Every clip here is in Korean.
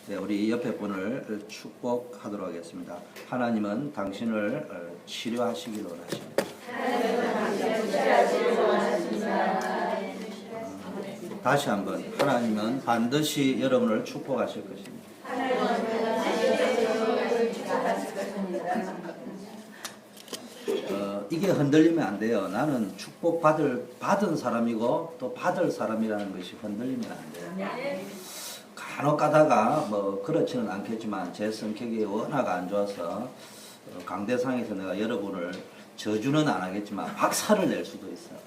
네, 우리 옆에 분을 축복하도록 하겠습니다. 하나님은 당신을 치료하시기를 원하십니다. 다시 한번, 하나님은 반드시 여러분을 축복하실 것입니다. 이게 흔들리면 안 돼요. 나는 받은 사람이고 또 받을 사람이라는 것이 흔들리면 안 돼요. 간혹 가다가 그렇지는 않겠지만 제 성격이 워낙 안 좋아서 강대상에서 내가 여러분을 저주는 안 하겠지만 박살을 낼 수도 있어요.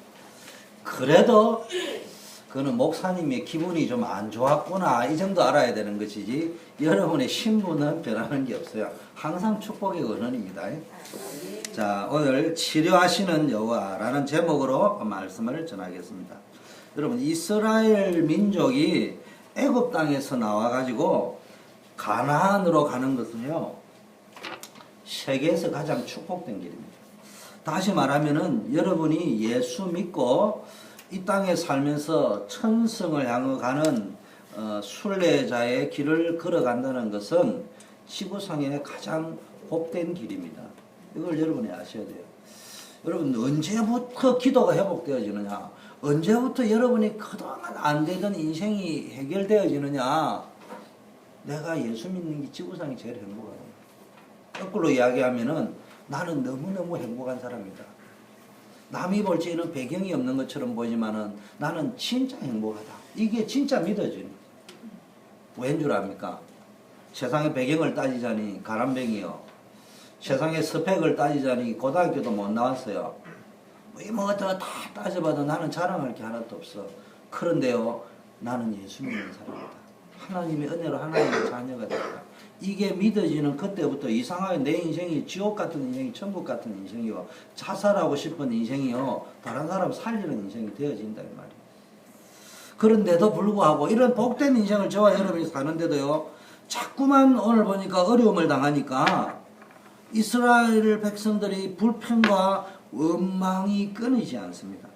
그래도 그는 목사님의 기분이 좀 안 좋았구나 이 정도 알아야 되는 것이지 여러분의 신분은 변하는 게 없어요. 항상 축복의 근원입니다. 자, 오늘 치료하시는 여호와라는 제목으로 말씀을 전하겠습니다. 여러분, 이스라엘 민족이 애굽 땅에서 나와가지고 가나안으로 가는 것은요, 세계에서 가장 축복된 길입니다. 다시 말하면은 여러분이 예수 믿고 이 땅에 살면서 천성을 향해 가는 순례자의 길을 걸어간다는 것은 지구상의 가장 복된 길입니다. 이걸 여러분이 아셔야 돼요. 여러분, 언제부터 기도가 회복되어지느냐? 언제부터 여러분이 그동안 안 되던 인생이 해결되어지느냐? 내가 예수 믿는 게 지구상이 제일 행복하다. 거꾸로 이야기하면은 나는 너무너무 행복한 사람이다. 남이 볼 때는 배경이 없는 것처럼 보이지만은 나는 진짜 행복하다. 이게 진짜 믿어지는 거예요. 왠 줄 압니까? 세상의 배경을 따지자니 가람뱅이요. 세상의 스펙을 따지자니 고등학교도 못 나왔어요. 다 따져봐도 나는 자랑할 게 하나도 없어. 그런데요, 나는 예수 믿는 사람이다. 하나님의 은혜로 하나님의 자녀가 됐다. 이게 믿어지는 그때부터 이상하게 내 인생이 지옥 같은 인생이 천국 같은 인생이요, 자살하고 싶은 인생이요, 다른 사람 살리는 인생이 되어진다 이 말이에요. 그런데도 불구하고 이런 복된 인생을 저와 여러분이 사는데도요, 자꾸만 오늘 보니까 어려움을 당하니까 이스라엘 백성들이 불평과 원망이 끊이지 않습니다.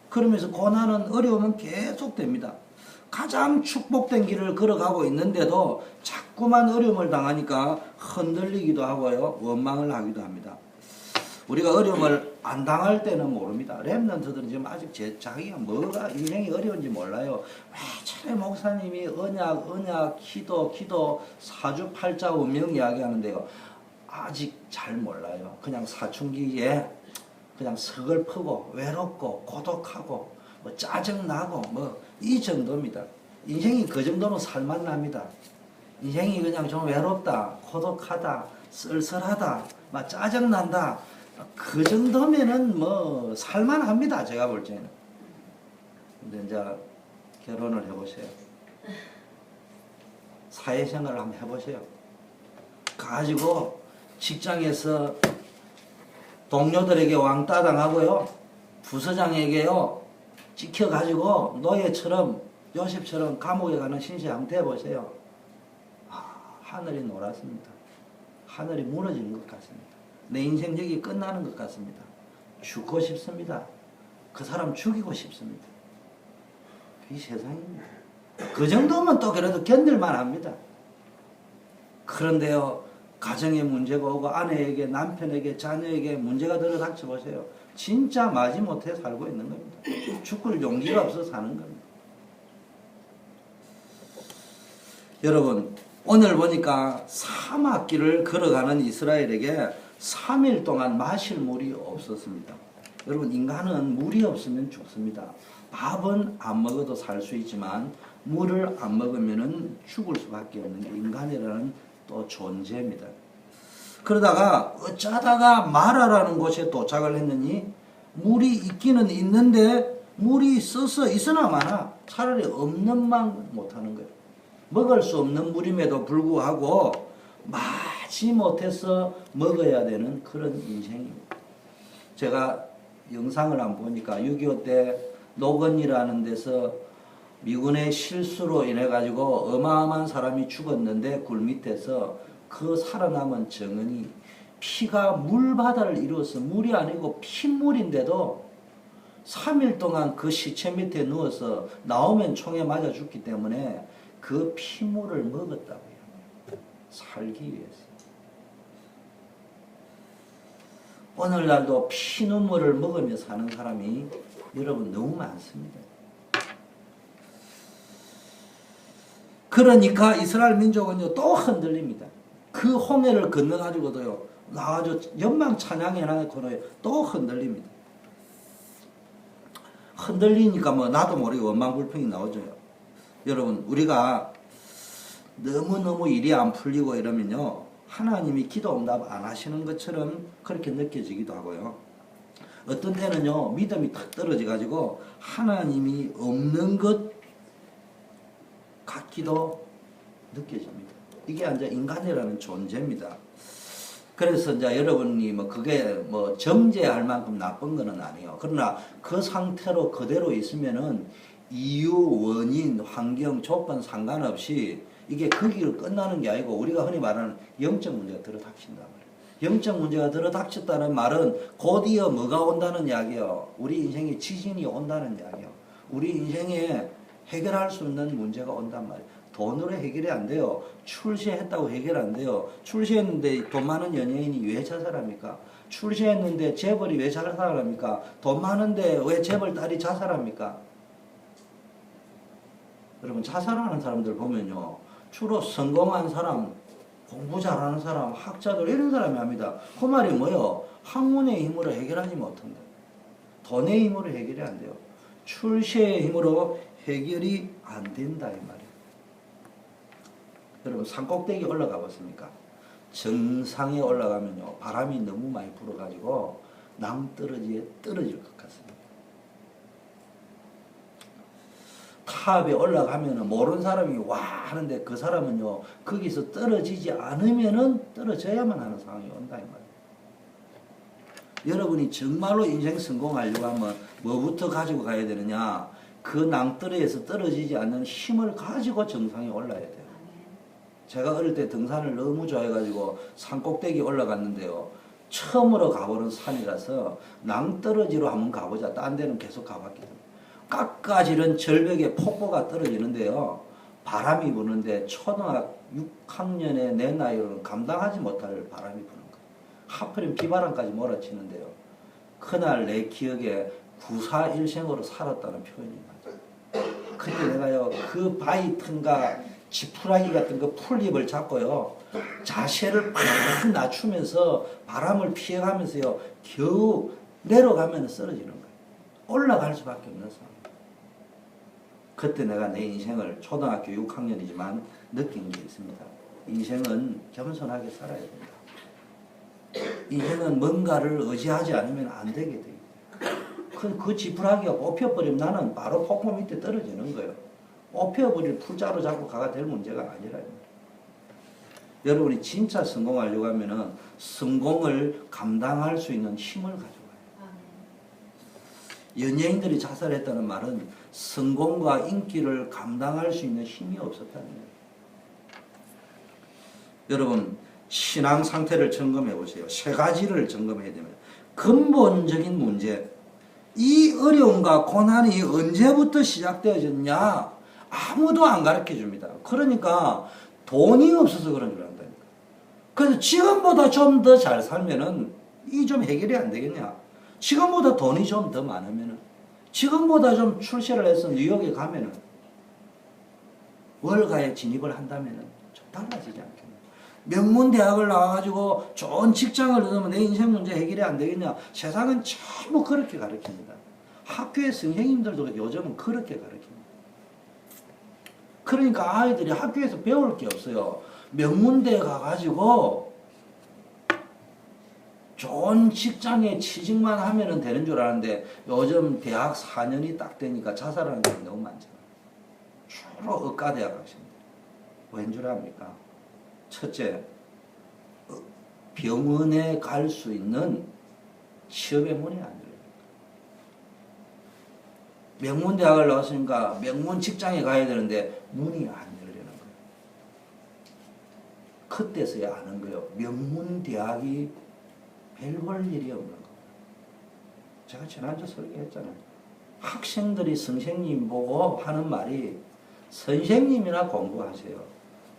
그러면서 고난은 어려움은 계속됩니다. 가장 축복된 길을 걸어가고 있는데도 자꾸만 어려움을 당하니까 흔들리기도 하고요, 원망을 하기도 합니다. 우리가 어려움을 안 당할 때는 모릅니다. 렘넌트들은 지금 아직 자기가 뭐가 인생이 어려운지 몰라요. 왜 차례 목사님이 언약, 기도, 사주팔자 운명 이야기하는데요. 아직 잘 몰라요. 그냥 사춘기에 그냥 서글프고 외롭고 고독하고 짜증나고 이 정도입니다. 인생이 그 정도면 살만납니다. 인생이 그냥 좀 외롭다, 고독하다, 쓸쓸하다, 짜증난다, 그 정도면은 살만합니다. 제가 볼 때는. 근데 이제 결혼을 해보세요. 사회생활을 한번 해보세요. 가지고 직장에서 동료들에게 왕따 당하고요, 부서장에게요 찍혀가지고 노예처럼 요셉처럼 감옥에 가는 신세 한번 돼보세요. 하늘이 노랗습니다. 하늘이 무너지는 것 같습니다. 내 인생 여기 끝나는 것 같습니다. 죽고 싶습니다. 그 사람 죽이고 싶습니다. 이 세상입니다. 그 정도면 또 그래도 견딜만 합니다. 그런데요, 가정에 문제가 오고 아내에게, 남편에게, 자녀에게 문제가 들어닥쳐 보세요. 진짜 마지못해 살고 있는 겁니다. 죽을 용기가 없어서 사는 겁니다. 여러분, 오늘 보니까 사막길을 걸어가는 이스라엘에게 3일 동안 마실 물이 없었습니다. 여러분, 인간은 물이 없으면 죽습니다. 밥은 안 먹어도 살 수 있지만 물을 안 먹으면 죽을 수밖에 없는 게 인간이라는 또 존재입니다. 그러다가 어쩌다가 마라라는 곳에 도착을 했느니 물이 있기는 있는데 물이 있으나 마나 차라리 없는 만 못하는 거예요. 먹을 수 없는 물임에도 불구하고 마지못해서 먹어야 되는 그런 인생입니다. 제가 영상을 한번 보니까 6.25 때 노건이라는 데서 미군의 실수로 인해 가지고 어마어마한 사람이 죽었는데 굴 밑에서 그 살아남은 정은이 피가 물바다를 이루어서 물이 아니고 핏물인데도 3일 동안 그 시체 밑에 누워서 나오면 총에 맞아 죽기 때문에 그 피물을 먹었다고요. 살기 위해서. 오늘날도 피눈물을 먹으며 사는 사람이 여러분 너무 많습니다. 그러니까 이스라엘 민족은요 또 흔들립니다. 그 홍해를 건너가지고도요 나가지고 연방 찬양의 하나의 코너에 또 흔들립니다. 흔들리니까 뭐 나도 모르게 원망불평이 나오죠. 여러분 우리가 너무너무 일이 안 풀리고 이러면요 하나님이 기도 응답 안 하시는 것처럼 그렇게 느껴지기도 하고요. 어떤 때는요 믿음이 탁 떨어져 가지고 하나님이 없는 것 같기도 느껴집니다. 이게 이제 인간이라는 존재입니다. 그래서 이제 여러분이 뭐 그게 뭐 정죄할 만큼 나쁜 거는 아니에요. 그러나 그 상태로 그대로 있으면은 이유, 원인, 환경, 조건 상관없이 이게 거기로 끝나는 게 아니고 우리가 흔히 말하는 영적 문제가 들어닥친단 말이에요. 영적 문제가 들어닥쳤다는 말은 곧이어 뭐가 온다는 이야기예요. 우리 인생에 지진이 온다는 이야기예요. 우리 인생에 해결할 수 있는 문제가 온단 말이에요. 돈으로 해결이 안 돼요. 출세했다고 해결 안 돼요. 출세했는데 돈 많은 연예인이 왜 자살합니까? 출세했는데 재벌이 왜 자살합니까? 돈 많은데 왜 재벌 딸이 자살합니까? 여러분 자살하는 사람들 보면요. 주로 성공한 사람, 공부 잘하는 사람, 학자들 이런 사람이 합니다. 그 말이 뭐예요? 학문의 힘으로 해결하지 못한다. 돈의 힘으로 해결이 안 돼요. 출세의 힘으로 해결이 안 된다 이 말이에요. 여러분 산꼭대기 올라가 봤습니까? 정상에 올라가면요 바람이 너무 많이 불어가지고 낭떠러지에 떨어질 것 같습니다. 탑에 올라가면은 모르는 사람이 와 하는데 그 사람은요 거기서 떨어지지 않으면은 떨어져야만 하는 상황이 온다 이 말이에요. 여러분이 정말로 인생 성공하려고 하면 뭐부터 가지고 가야 되느냐? 그 낭떠러지에서 떨어지지 않는 힘을 가지고 정상에 올라야 돼요. 제가 어릴 때 등산을 너무 좋아해가지고 산꼭대기 올라갔는데요. 처음으로 가보는 산이라서 낭떠러지로 한번 가보자. 딴 데는 계속 가봤거든요. 깎아지른 절벽에 폭포가 떨어지는데요. 바람이 부는데 초등학교 6학년의 내 나이로는 감당하지 못할 바람이 부는 거예요. 하필이면 비바람까지 몰아치는데요. 그날 내 기억에 941생으로 살았다는 표현이 나요. 그때 내가요 그 바위 틈과 지푸라기 같은 그 풀잎을 잡고요 자세를 팍 낮추면서 바람을 피해가면서요 겨우 내려가면 쓰러지는 거예요. 올라갈 수밖에 없는 상황. 그때 내가 내 인생을 초등학교 6학년이지만 느낀 게 있습니다. 인생은 겸손하게 살아야 된다. 인생은 뭔가를 의지하지 않으면 안 되게 돼요. 그 지푸라기가 뽑혀버리면 나는 바로 폭포 밑에 떨어지는 거예요. 뽑혀버릴 풀자로 잡고 가가 될 문제가 아니라요. 여러분이 진짜 성공하려고 하면은 성공을 감당할 수 있는 힘을 가져와요. 연예인들이 자살했다는 말은 성공과 인기를 감당할 수 있는 힘이 없었다는 거예요. 여러분 신앙 상태를 점검해 보세요. 세 가지를 점검해야 됩니다. 근본적인 문제. 이 어려움과 고난이 언제부터 시작되어졌냐? 아무도 안 가르쳐 줍니다. 그러니까 돈이 없어서 그런 줄 안다니까. 그래서 지금보다 좀 더 잘 살면은 이 좀 해결이 안 되겠냐? 지금보다 돈이 좀 더 많으면은, 지금보다 좀 출세를 해서 뉴욕에 가면은, 월가에 진입을 한다면은 좀 달라지지 않겠냐? 명문대학을 나와가지고 좋은 직장을 얻으면 내 인생 문제 해결이 안 되겠냐? 세상은 전부 그렇게 가르칩니다. 학교의 선생님들도 요즘은 그렇게 가르칩니다. 그러니까 아이들이 학교에서 배울 게 없어요. 명문대에 가가지고 좋은 직장에 취직만 하면 되는 줄 아는데 요즘 대학 4년이 딱 되니까 자살하는 사람이 너무 많잖아요. 주로 의과대학 가십니다. 왠 줄 압니까? 첫째, 병원에 갈 수 있는 취업의 문이 안 열려요. 명문대학을 나왔으니까 명문 직장에 가야 되는데 문이 안 열리는 거예요. 그때서야 아는 거예요. 명문대학이 별 볼 일이 없는 거예요. 제가 지난주 설교했잖아요. 학생들이 선생님 보고 하는 말이 선생님이나 공부하세요.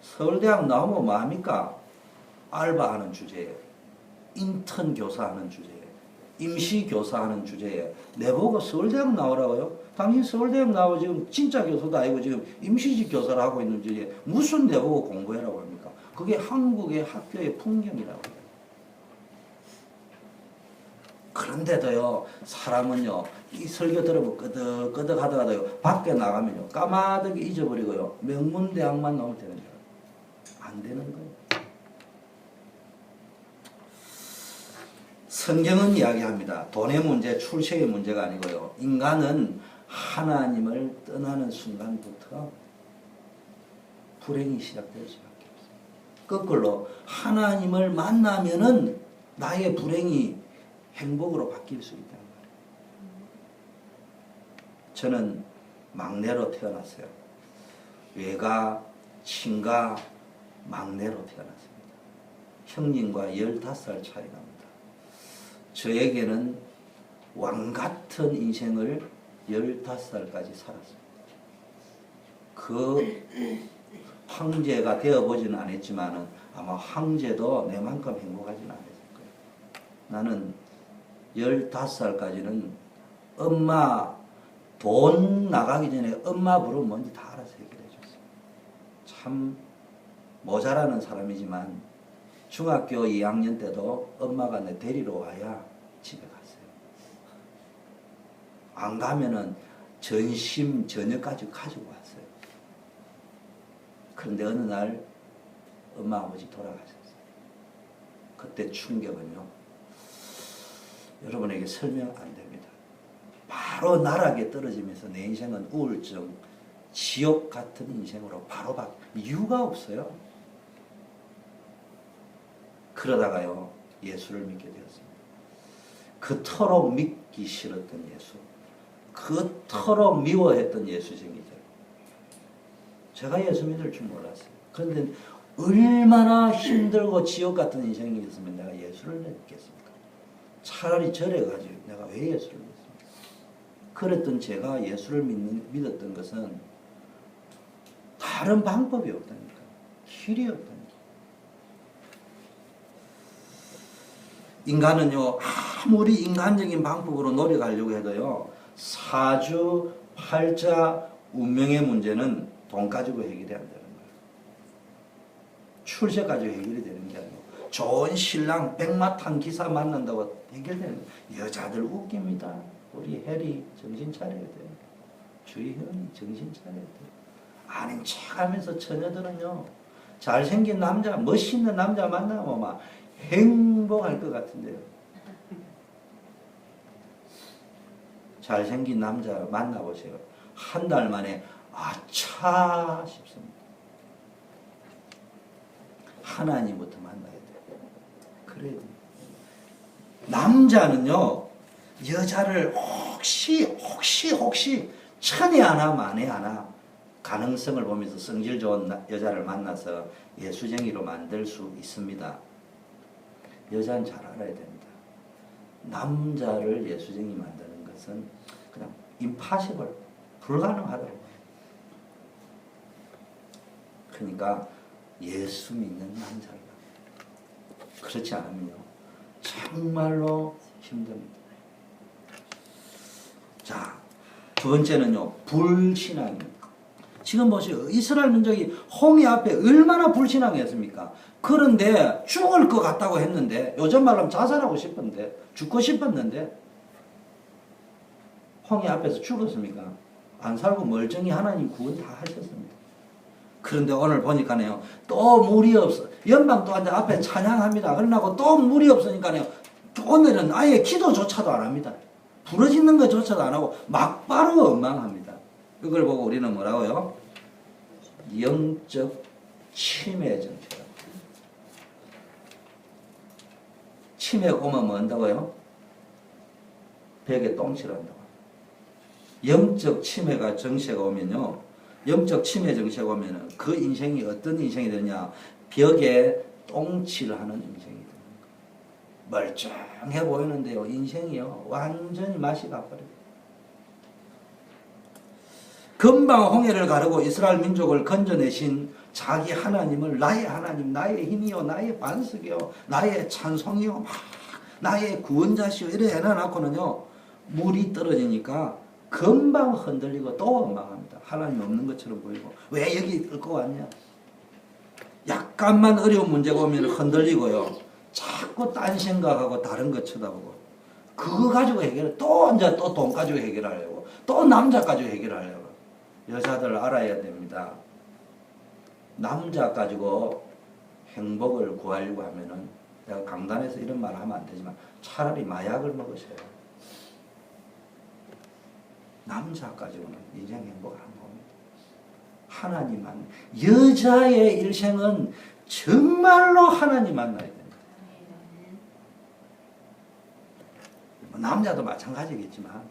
서울대학 나오면 뭐합니까? 알바하는 주제에, 인턴 교사하는 주제에, 임시 교사하는 주제에 내보고 서울대학 나오라고요? 당신 서울대학 나오고 지금 진짜 교사도 아니고 지금 임시직 교사를 하고 있는 주제에 무슨 내보고 공부해라고 합니까? 그게 한국의 학교의 풍경이라고 해요. 그런데도요, 사람은요, 이 설교 들으면 끄덕끄덕 하다가도요, 밖에 나가면요, 까마득히 잊어버리고요, 명문대학만 나오면 되는 거예요. 안 되는 거예요. 성경은 이야기합니다. 돈의 문제, 출세의 문제가 아니고요. 인간은 하나님을 떠나는 순간부터 불행이 시작될 수밖에 없어요. 거꾸로 하나님을 만나면은 나의 불행이 행복으로 바뀔 수 있다는 말이에요. 저는 막내로 태어났어요. 외가, 친가, 막내로 태어났습니다. 형님과 15살 차이 납니다. 저에게는 왕같은 인생을 15살까지 살았습니다. 그 황제가 되어보지는 않았지만 아마 황제도 내만큼 행복하지는 않았을 거예요. 나는 15살까지는 엄마 돈 나가기 전에 엄마 부르면 뭔지 다 알아서 해결해 줬어요. 참 모자라는 사람이지만 중학교 2학년 때도 엄마가 내 데리러 와야 집에 갔어요. 안 가면은 점심 저녁까지 가지고 왔어요. 그런데 어느 날 엄마 아버지 돌아가셨어요. 그때 충격은요, 여러분에게 설명 안 됩니다. 바로 나락에 떨어지면서 내 인생은 우울증, 지옥 같은 인생으로 바로 이유가 없어요. 그러다가요, 예수를 믿게 되었습니다. 그토록 믿기 싫었던 예수, 그토록 미워했던 예수쟁이들. 제가 예수 믿을 줄 몰랐어요. 그런데 얼마나 힘들고 지옥 같은 인생이었으면 내가 예수를 믿겠습니까? 차라리 절해가지고 내가 왜 예수를 믿습니까? 그랬던 제가 예수를 믿었던 것은 다른 방법이 없다니까. 길이 없다니까. 인간은요, 아무리 인간적인 방법으로 노력하려고 해도요, 사주, 팔자, 운명의 문제는 돈 가지고 해결이 안 되는 거예요. 출세 가지고 해결이 되는 게 아니고, 좋은 신랑 백마탄 기사 만난다고 해결되는 거예요. 여자들 웃깁니다. 우리 해리 정신 차려야 돼요. 주희현이 정신 차려야 돼요. 아닌 척하면서 처녀들은요, 잘생긴 남자, 멋있는 남자 만나면 막 행복할 것 같은데요. 잘생긴 남자 만나보세요. 한 달 만에 아차 싶습니다. 하나님부터 만나야 돼요. 그래야 돼요. 남자는요, 여자를 혹시 천에 하나 만에 하나 가능성을 보면서 성질 좋은 여자를 만나서 예수쟁이로 만들 수 있습니다. 여자는 잘 알아야 됩니다. 남자를 예수쟁이 만드는 것은 그냥 impossible, 불가능하다고. 그러니까 예수 믿는 남자가 그렇지 않으면요, 정말로 힘듭니다. 자, 두 번째는요, 불신앙입니다. 지금 보세요. 이스라엘 민족이 홍해 앞에 얼마나 불신앙했습니까? 그런데 죽을 것 같다고 했는데, 요즘 말로 하면 자살하고 싶은데, 죽고 싶었는데, 홍해 앞에서 죽었습니까? 안 살고 멀쩡히 하나님 구원 다 하셨습니다. 그런데 오늘 보니까요, 또 물이 없어. 연방 또 앉아 앞에 찬양합니다. 그러고 또 물이 없으니까요, 오늘은 아예 기도조차도 안 합니다. 부러지는 것조차도 안 하고 막바로 엉망합니다. 이걸 보고 우리는 뭐라고요? 영적 치매 정체라고. 치매가 오면 뭐 한다고요? 벽에 똥칠을 한다고. 영적 치매가 정체가 오면요, 영적 치매 정체가 오면은 그 인생이 어떤 인생이 되냐? 벽에 똥칠하는 인생이 되는 거예요. 멀쩡해 보이는데요, 인생이요, 완전히 맛이 가버려요. 금방 홍해를 가르고 이스라엘 민족을 건져내신 자기 하나님을 나의 하나님, 나의 힘이요, 나의 반석이요, 나의 찬송이요, 막 나의 구원자시요 이래 해놔놓고는요, 물이 떨어지니까 금방 흔들리고 또 원망합니다. 하나님 없는 것처럼 보이고. 왜 여기 끌고 왔냐? 약간만 어려운 문제가 오면 흔들리고요, 자꾸 딴 생각하고 다른 거 쳐다보고, 그거 가지고 해결해. 또 이제 또 돈 가지고 해결하려고, 또 남자 가지고 해결하려고. 여자들 알아야 됩니다. 남자 가지고 행복을 구하려고 하면은, 내가 강단에서 이런 말을 하면 안 되지만 차라리 마약을 먹으셔요. 남자 가지고는 인생 행복을 안 봅니다. 하나님만. 여자의 일생은 정말로 하나님 만나야 됩니다. 남자도 마찬가지겠지만,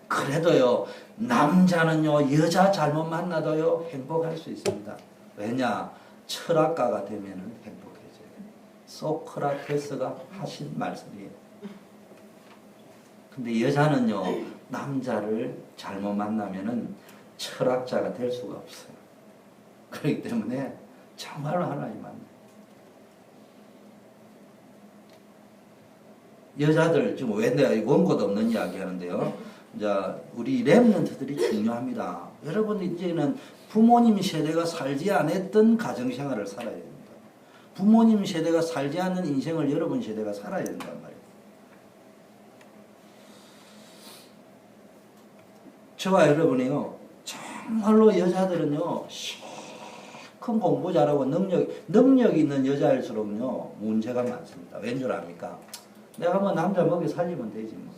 그래도요, 남자는요, 여자 잘못 만나도요, 행복할 수 있습니다. 왜냐? 철학가가 되면은 행복해져요. 소크라테스가 하신 말씀이에요. 근데 여자는요, 남자를 잘못 만나면은 철학자가 될 수가 없어요. 그렇기 때문에 정말로 하나님 만나요. 여자들 지금 왜 내가 원고도 없는 이야기 하는데요. 이제 우리 렘넌트들이 중요합니다. 여러분 이제는 부모님 세대가 살지 않았던 가정생활을 살아야 됩니다. 부모님 세대가 살지 않는 인생을 여러분 세대가 살아야 된단 말이에요. 저와 여러분이요, 정말로 여자들은요, 큰 공부 잘하고 능력 있는 여자일수록요, 문제가 많습니다. 왠 줄 압니까? 내가 뭐 남자 먹여 살리면 되지 뭐.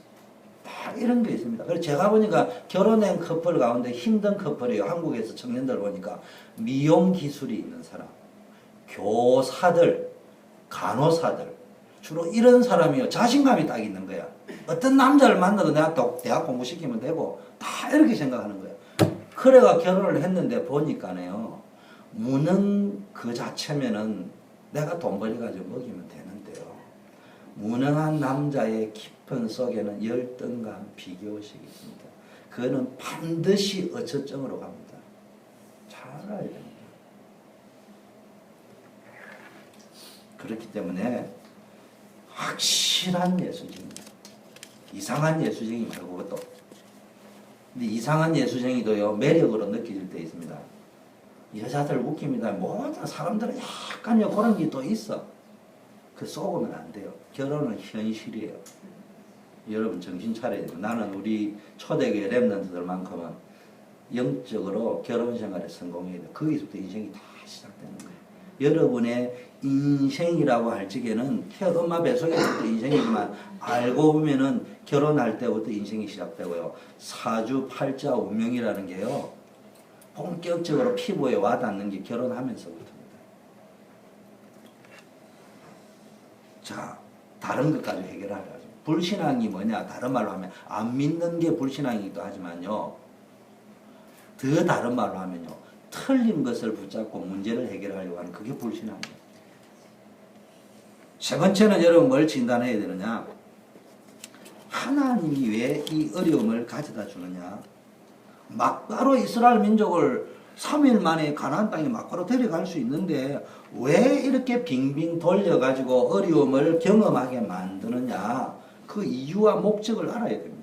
다 이런 게 있습니다. 그래서 제가 보니까 결혼한 커플 가운데 힘든 커플이에요. 한국에서 청년들 보니까 미용 기술이 있는 사람, 교사들, 간호사들, 주로 이런 사람이요, 자신감이 딱 있는 거야. 어떤 남자를 만나도 내가 또 대학 공부시키면 되고 다 이렇게 생각하는 거야. 그래가 결혼을 했는데 보니까요, 무능 그 자체면은 내가 돈벌이 가지고 먹이면 되는데요, 무능한 남자의 깊은 속에는 열등감, 비교의식이 있습니다. 그거는 반드시 어처증으로 갑니다. 잘 알아야 됩니다. 그렇기 때문에 확실한 예수쟁이, 이상한 예수쟁이 말고 그것도. 근데 이상한 예수쟁이도요, 매력으로 느껴질 때 있습니다. 여자들 웃깁니다. 모든 사람들은 약간요 그런 게 또 있어. 그 속으면 안 돼요. 결혼은 현실이에요. 여러분 정신 차려야 돼요. 나는 우리 초대교회 렘넌트들만큼은 영적으로 결혼 생활에 성공해야 돼요. 거기서부터 인생이 다 시작되는 거예요. 여러분의 인생이라고 할 적에는 태어 엄마 뱃속에서부터 인생이지만, 알고 보면은 결혼할 때부터 인생이 시작되고요. 사주, 팔자, 운명이라는 게요, 본격적으로 피부에 와닿는 게 결혼하면서부터입니다. 자, 다른 것까지 해결하려고. 불신앙이 뭐냐? 다른 말로 하면 안 믿는 게 불신앙이기도 하지만요, 더 다른 말로 하면요, 틀린 것을 붙잡고 문제를 해결하려고 하는, 그게 불신앙이에요. 세 번째는 여러분 뭘 진단해야 되느냐? 하나님이 왜 이 어려움을 가져다 주느냐? 막바로 이스라엘 민족을 3일 만에 가나안 땅에 막바로 데려갈 수 있는데 왜 이렇게 빙빙 돌려가지고 어려움을 경험하게 만드느냐? 그 이유와 목적을 알아야 됩니다.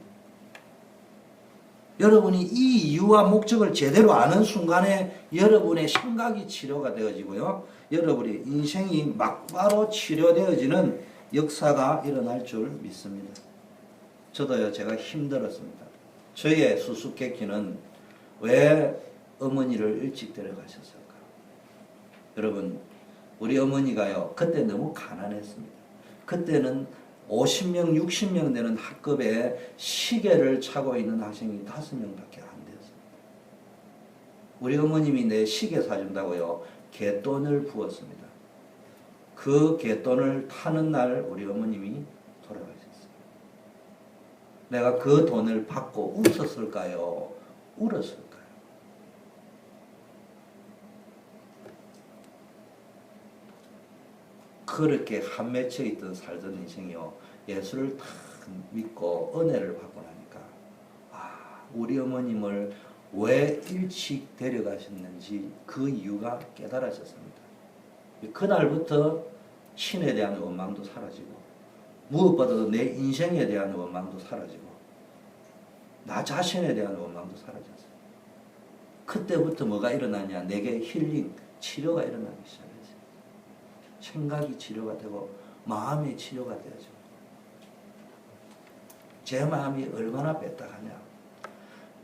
여러분이 이 이유와 목적을 제대로 아는 순간에 여러분의 생각이 치료가 되어지고요, 여러분의 인생이 막바로 치료되어지는 역사가 일어날 줄 믿습니다. 저도요, 제가 힘들었습니다. 저의 수수께끼는 왜 어머니를 일찍 데려가셨을까? 여러분, 우리 어머니가요, 그때 너무 가난했습니다. 그때는 50명, 60명 되는 학급에 시계를 차고 있는 학생이 5명밖에 안 되었습니다. 우리 어머님이 내 시계 사준다고요, 갯돈을 부었습니다. 그 갯돈을 타는 날 우리 어머님이 돌아가셨어요. 내가 그 돈을 받고 웃었을까요? 울었을까요? 그렇게 한 맺혀 있던 살던 인생이요, 예수를 딱 믿고 은혜를 받고 나니까, 우리 어머님을 왜 일찍 데려가셨는지 그 이유가 깨달아졌습니다. 그날부터 신에 대한 원망도 사라지고 무엇보다도 내 인생에 대한 원망도 사라지고 나 자신에 대한 원망도 사라졌어요. 그때부터 뭐가 일어나냐? 내게 힐링, 치료가 일어나기 시작했어요. 생각이 치료가 되고 마음이 치료가 되어져. 제 마음이 얼마나 뺐딱하냐?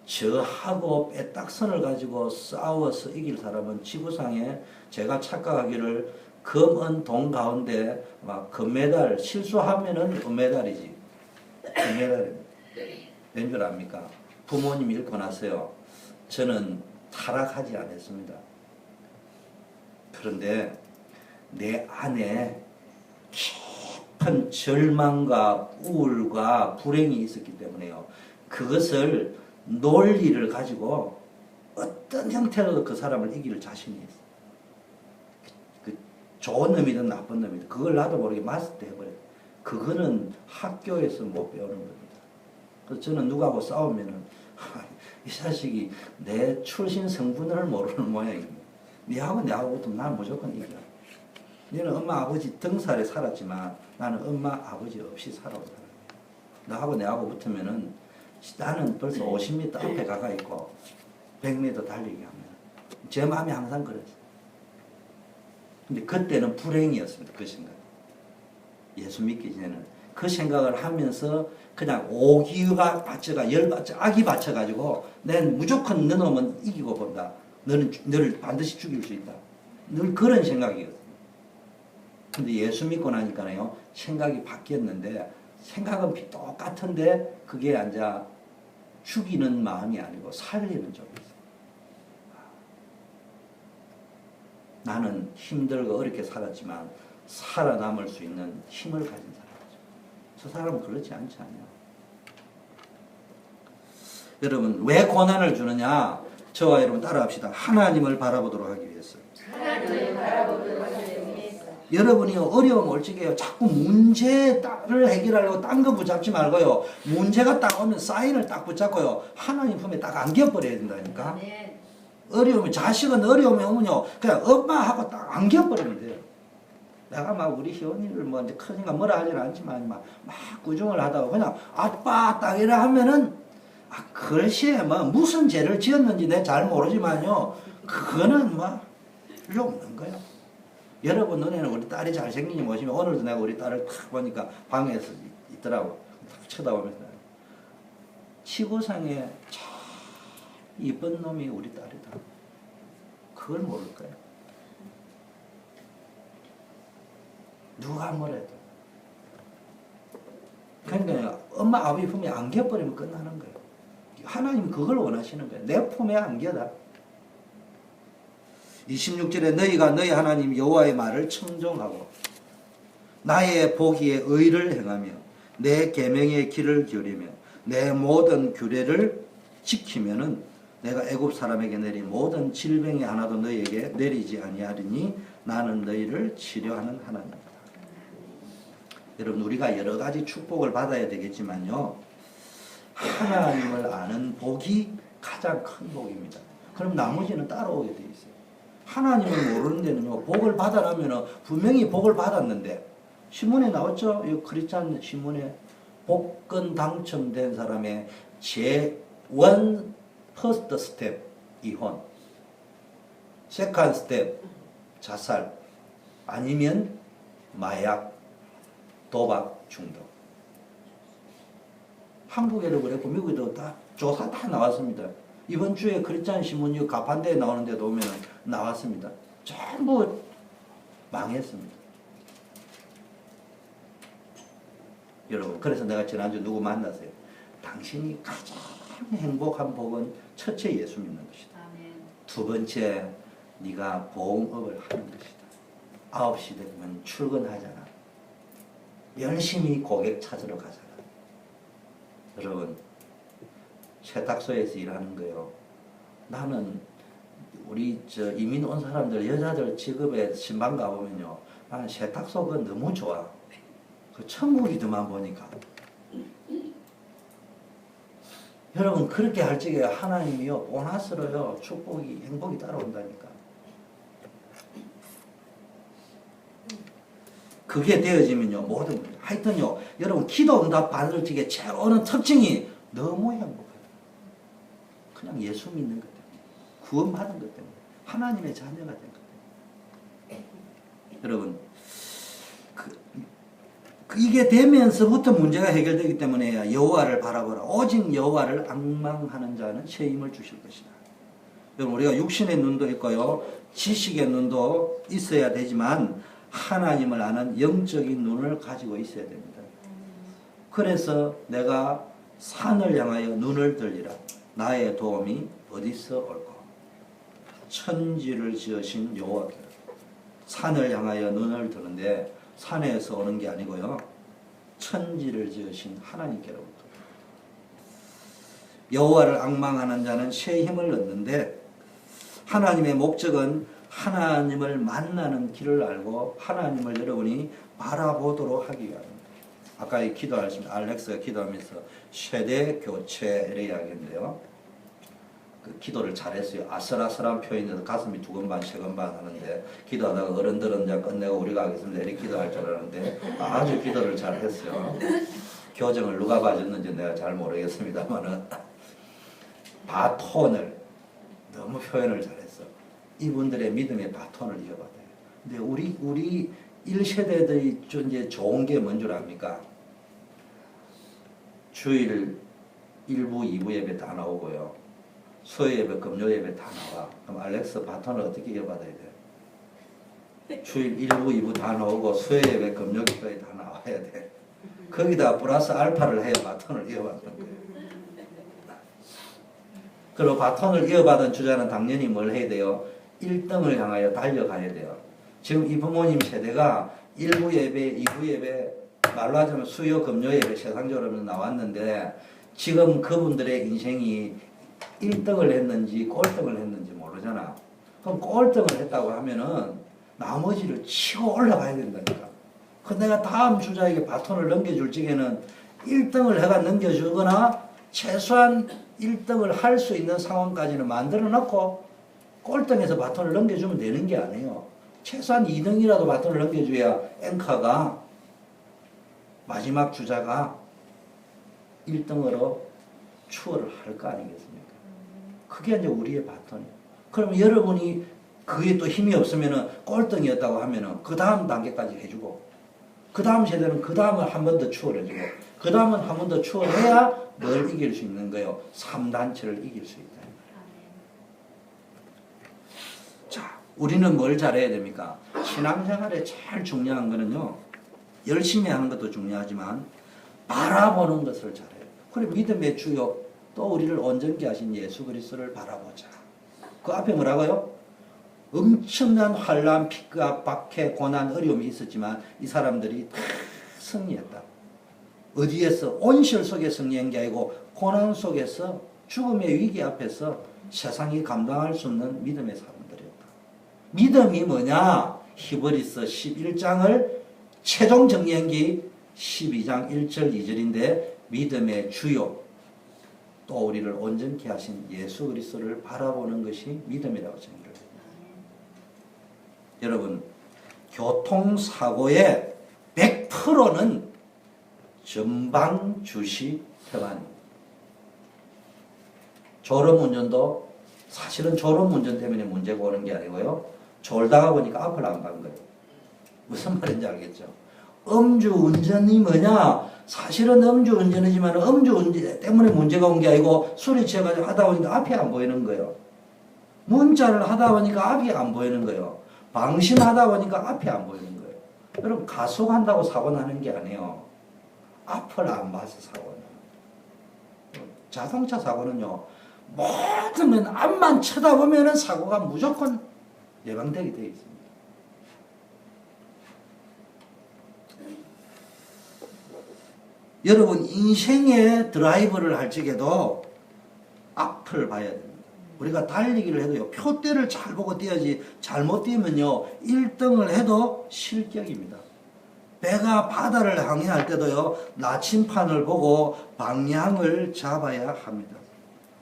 저하고 뺐딱선을 가지고 싸워서 이길 사람은 지구상에 제가 착각하기를 금, 은, 동 가운데 막 금메달 실수하면은 은메달이지. 금메달입니다. 왠 줄 압니까? 부모님이 잃고 나서요. 저는 타락하지 않았습니다. 그런데 내 안에 깊은 절망과 우울과 불행이 있었기 때문에요. 그것을 논리를 가지고 어떤 형태로도 그 사람을 이길 자신이 있어. 그 좋은 놈이든 나쁜 놈이든 그걸 나도 모르게 마스터해버려요. 그거는 학교에서 못 배우는 겁니다. 그래서 저는 누구하고 싸우면은 이 자식이 내 출신 성분을 모르는 모양입니다. 니하고 내하고 붙으면 나는 무조건 이겨. 너는 엄마 아버지 등살에 살았지만 나는 엄마 아버지 없이 살아온 사람이야. 나하고 내하고 붙으면은 나는 벌써 50m 앞에 가가 있고 100m 달리기 하면 제 마음이 항상 그랬어요. 근데 그때는 불행이었습니다. 그 생각. 예수 믿기 전에는 그 생각을 하면서 그냥 오기가 받쳐가 열받쳐 악이 받쳐가지고 난 무조건 너 놈은 이기고 본다. 너를 반드시 죽일 수 있다. 늘 그런 생각이거든요. 근데 예수 믿고 나니까요 생각이 바뀌었는데 생각은 똑같은데 그게 앉아 죽이는 마음이 아니고 살리는 쪽이 있어요. 나는 힘들고 어렵게 살았지만 살아남을 수 있는 힘을 가진 사람이죠. 저 사람은 그렇지 않지 않냐. 여러분 왜 고난을 주느냐? 저와 여러분 따라합시다. 하나님을 바라보도록 하기 위해서. 하나님을 바라보도록 하기 위해서. 여러분이 어려움 올지게요. 자꾸 문제를 해결하려고 딴 거 붙잡지 말고요. 문제가 딱 오면 사인을 딱 붙잡고요. 하나님 품에 딱 안겨버려야 된다니까. 네. 어려우면 자식은 어려움이 오면요. 그냥 엄마하고 딱 안겨버리면 돼요. 내가 막 우리 희원이를 뭐 이제 크니까 뭐라 하지는 않지만 막 구중을 하다가 그냥 아빠 딱 이래 하면은 글쎄 뭐 무슨 죄를 지었는지 내가 잘 모르지만요. 그거는 뭐 필요 없는 거예요. 여러분 눈에는 우리 딸이 잘생긴지 모시면 오늘도 내가 우리 딸을 탁 보니까 방에서 있더라고. 탁 쳐다보면서 지구상에 참 이쁜 놈이 우리 딸이다. 그걸 모를까요? 누가 뭐래도. 그러니까 엄마 아버지 품에 안겨버리면 끝나는 거예요. 하나님이 그걸 원하시는 거예요. 내 품에 안겨다. 26절에 너희가 너희 하나님 여호와의 말을 청종하고 나의 보기에 의를 행하며 내 계명의 길을 기울이며 내 모든 규례를 지키면은 내가 애굽 사람에게 내린 모든 질병이 하나도 너희에게 내리지 아니하리니 나는 너희를 치료하는 하나님이다. 여러분 우리가 여러 가지 축복을 받아야 되겠지만요. 하나님을 아는 복이 가장 큰 복입니다. 그럼 나머지는 따라오게 돼 있어요. 하나님을 모르는 데는요. 복을 받아라면 분명히 복을 받았는데 신문에 나왔죠. 이 크리스찬 신문에 복권 당첨된 사람의 제1 퍼스트 스텝 이혼, 세컨 스텝 자살, 아니면 마약, 도박, 중독. 한국에도 그랬고 미국에도 다 조사 다 나왔습니다. 이번 주에 크리스찬 신문이 가판대에 나오는데 보면 나왔습니다. 전부 망했습니다. 여러분 그래서 내가 지난주 누구 만났어요. 당신이 가장 행복한 복은 첫째 예수 믿는 것이다. 아멘. 두 번째 네가 보험업을 하는 것이다. 9시 되면 출근하잖아. 열심히 고객 찾으러 가잖아. 여러분 세탁소에서 일하는 거요. 나는 우리 이민 온 사람들 여자들 직업에 신방 가보면요. 나는 세탁소가 너무 좋아. 그 천국이더만 보니까. 여러분 그렇게 할 적에 하나님이요 보너스로요 축복이 행복이 따라온다니까. 그게 되어지면요 모든 하여튼요 여러분 기도 응답 받을 적에 제일 오는 특징이 너무 행복해요. 그냥 예수 믿는 것 때문에 구원받은 것 때문에 하나님의 자녀가 된 것 때문에. 여러분 이게 되면서부터 문제가 해결되기 때문에 여호와를 바라보라. 오직 여호와를 앙망하는 자는 새 힘을 주실 것이다. 여러분 우리가 육신의 눈도 있고요 지식의 눈도 있어야 되지만 하나님을 아는 영적인 눈을 가지고 있어야 됩니다. 그래서 내가 산을 향하여 눈을 들리라. 나의 도움이 어디서 올까? 천지를 지으신 여호와께로. 산을 향하여 눈을 드는데 산에서 오는 게 아니고요 천지를 지으신 하나님께로부터. 여호와를 앙망하는 자는 새 힘을 얻는데 하나님의 목적은 하나님을 만나는 길을 알고 하나님을 여러분이 바라보도록 하기 위함입니다. 아까 기도하셨습니다. 알렉스가 기도하면서 세대 교체를 이야기했는데요. 그 기도를 잘했어요. 아슬아슬한 표현에서 가슴이 두근반 세근반 하는데 기도하다가 어른들은 이제 끝내고 우리가 하겠습니다. 이렇게 기도할 줄 알았는데 아주 기도를 잘했어요. 교정을 누가 봐줬는지 내가 잘 모르겠습니다만은 바톤을 너무 표현을 잘했어. 이분들의 믿음의 바톤을 이어받아요. 근데 우리 1세대들이 이제 좋은 게 뭔 줄 압니까? 주일 1부, 2부 예배 다 나오고요. 수요 예배, 금요 예배 다 나와. 그럼 알렉스 바톤을 어떻게 이어받아야 돼? 주일 1부, 2부 다 나오고 수요 예배, 금요 예배 다 나와야 돼. 거기다 플러스 알파를 해야 바톤을 이어받는 거예요. 그리고 바톤을 이어받은 주자는 당연히 뭘 해야 돼요? 1등을 향하여 달려가야 돼요. 지금 이 부모님 세대가 1부 예배, 2부 예배, 말로 하자면 수요, 금요 예배 세상적으로 나왔는데 지금 그분들의 인생이 1등을 했는지 꼴등을 했는지 모르잖아. 그럼 꼴등을 했다고 하면은 나머지를 치고 올라가야 된다니까. 그 내가 다음 주자에게 바톤을 넘겨줄 적에는 1등을 해가 넘겨주거나 최소한 1등을 할 수 있는 상황까지는 만들어 놓고 꼴등에서 바톤을 넘겨주면 되는 게 아니에요. 최소한 2등이라도 바톤을 넘겨줘야 앵커가 마지막 주자가 1등으로 추월을 할 거 아니겠습니까? 그게 이제 우리의 바톤이에요. 그러면 여러분이 그게 또 힘이 없으면은 꼴등이었다고 하면은 그 다음 단계까지 해주고 그 다음 세대는 그 다음을 한 번 더 추월해주고 그 다음은 한 번 더 추월해야 뭘 이길 수 있는 거예요? 3단체를 이길 수 있다. 자, 우리는 뭘 잘해야 됩니까? 신앙생활에 제일 중요한 거는요. 열심히 하는 것도 중요하지만 바라보는 것을 잘해요. 그리고 믿음의 주요 또 우리를 온전케 하신 예수 그리스도를 바라보자. 그 앞에 뭐라고요? 엄청난 환란, 핍박, 박해, 고난, 어려움이 있었지만 이 사람들이 다 승리했다. 어디에서? 온실 속에 승리한 게 아니고 고난 속에서 죽음의 위기 앞에서 세상이 감당할 수 없는 믿음의 사람들이었다. 믿음이 뭐냐? 히브리서 11장을 최종 정리한 게 12장 1절 2절인데 믿음의 주요 또 우리를 온전케 하신 예수 그리스도를 바라보는 것이 믿음이라고 정의를 합니다. 여러분 교통사고의 100%는 전방 주시 태만입니다. 졸음운전도 사실은 졸음운전 때문에 문제가 오는 게 아니고요. 졸다가 보니까 앞을 안 간 거예요. 무슨 말인지 알겠죠? 음주운전이 뭐냐? 사실은 음주운전이지만 음주운전 때문에 문제가 온 게 아니고 술이 취해가지고 하다 보니까 앞이 안 보이는 거예요. 문자를 하다 보니까 앞이 안 보이는 거예요. 방심하다 보니까 앞이 안 보이는 거예요. 여러분 가속한다고 사고 나는 게 아니에요. 앞을 안 봐서 사고 나요. 자동차 사고는요. 모든 앞만 쳐다보면 사고가 무조건 예방되게 되어 있습니다. 여러분 인생의 드라이브를 할 적에도 앞을 봐야 됩니다. 우리가 달리기를 해도요. 표대를 잘 보고 뛰어야지 잘못 뛰면요. 1등을 해도 실격입니다. 배가 바다를 항해할 때도요, 나침판을 보고 방향을 잡아야 합니다.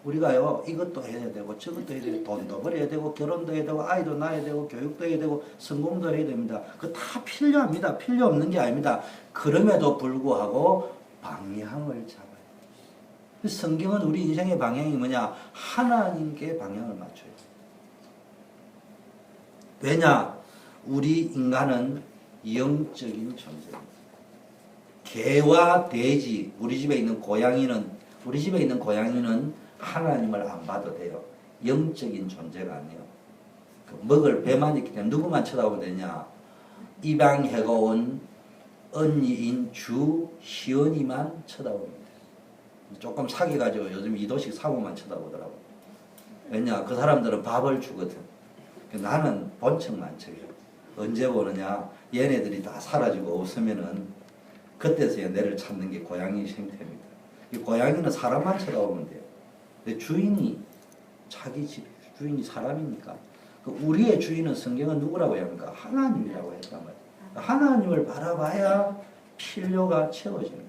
우리가요, 이것도 해야 되고 저것도 해야 되고 돈도 벌어야 되고 결혼도 해야 되고 아이도 낳아야 되고 교육도 해야 되고 성공도 해야 됩니다. 그거 다 필요합니다. 필요 없는 게 아닙니다. 그럼에도 불구하고 방향을 잡아요. 성경은 우리 인생의 방향이 뭐냐? 하나님께 방향을 맞춰요. 왜냐? 우리 인간은 영적인 존재입니다. 개와 돼지, 우리 집에 있는 고양이는 하나님을 안 봐도 돼요. 영적인 존재가 아니에요. 먹을 배만 있기 때문에 누구만 쳐다보면 되냐? 입양해가 온 언니인 주 희연이만 쳐다봅니다. 조금 사귀가지고 요즘 이도식 사모만 쳐다보더라고. 왜냐? 그 사람들은 밥을 주거든. 나는 본척만 쳐요. 언제 보느냐? 얘네들이 다 사라지고 없으면은 그때서야 내를 찾는 게 고양이 생태입니다. 이 고양이는 사람만 쳐다보면 돼요. 근데 주인이 자기 집 주인이 사람이니까. 우리의 주인은 성경은 누구라고 해야 합니까? 하나님이라고 했단 말이에요. 하나님을 바라봐야 필요가 채워지는 거예요.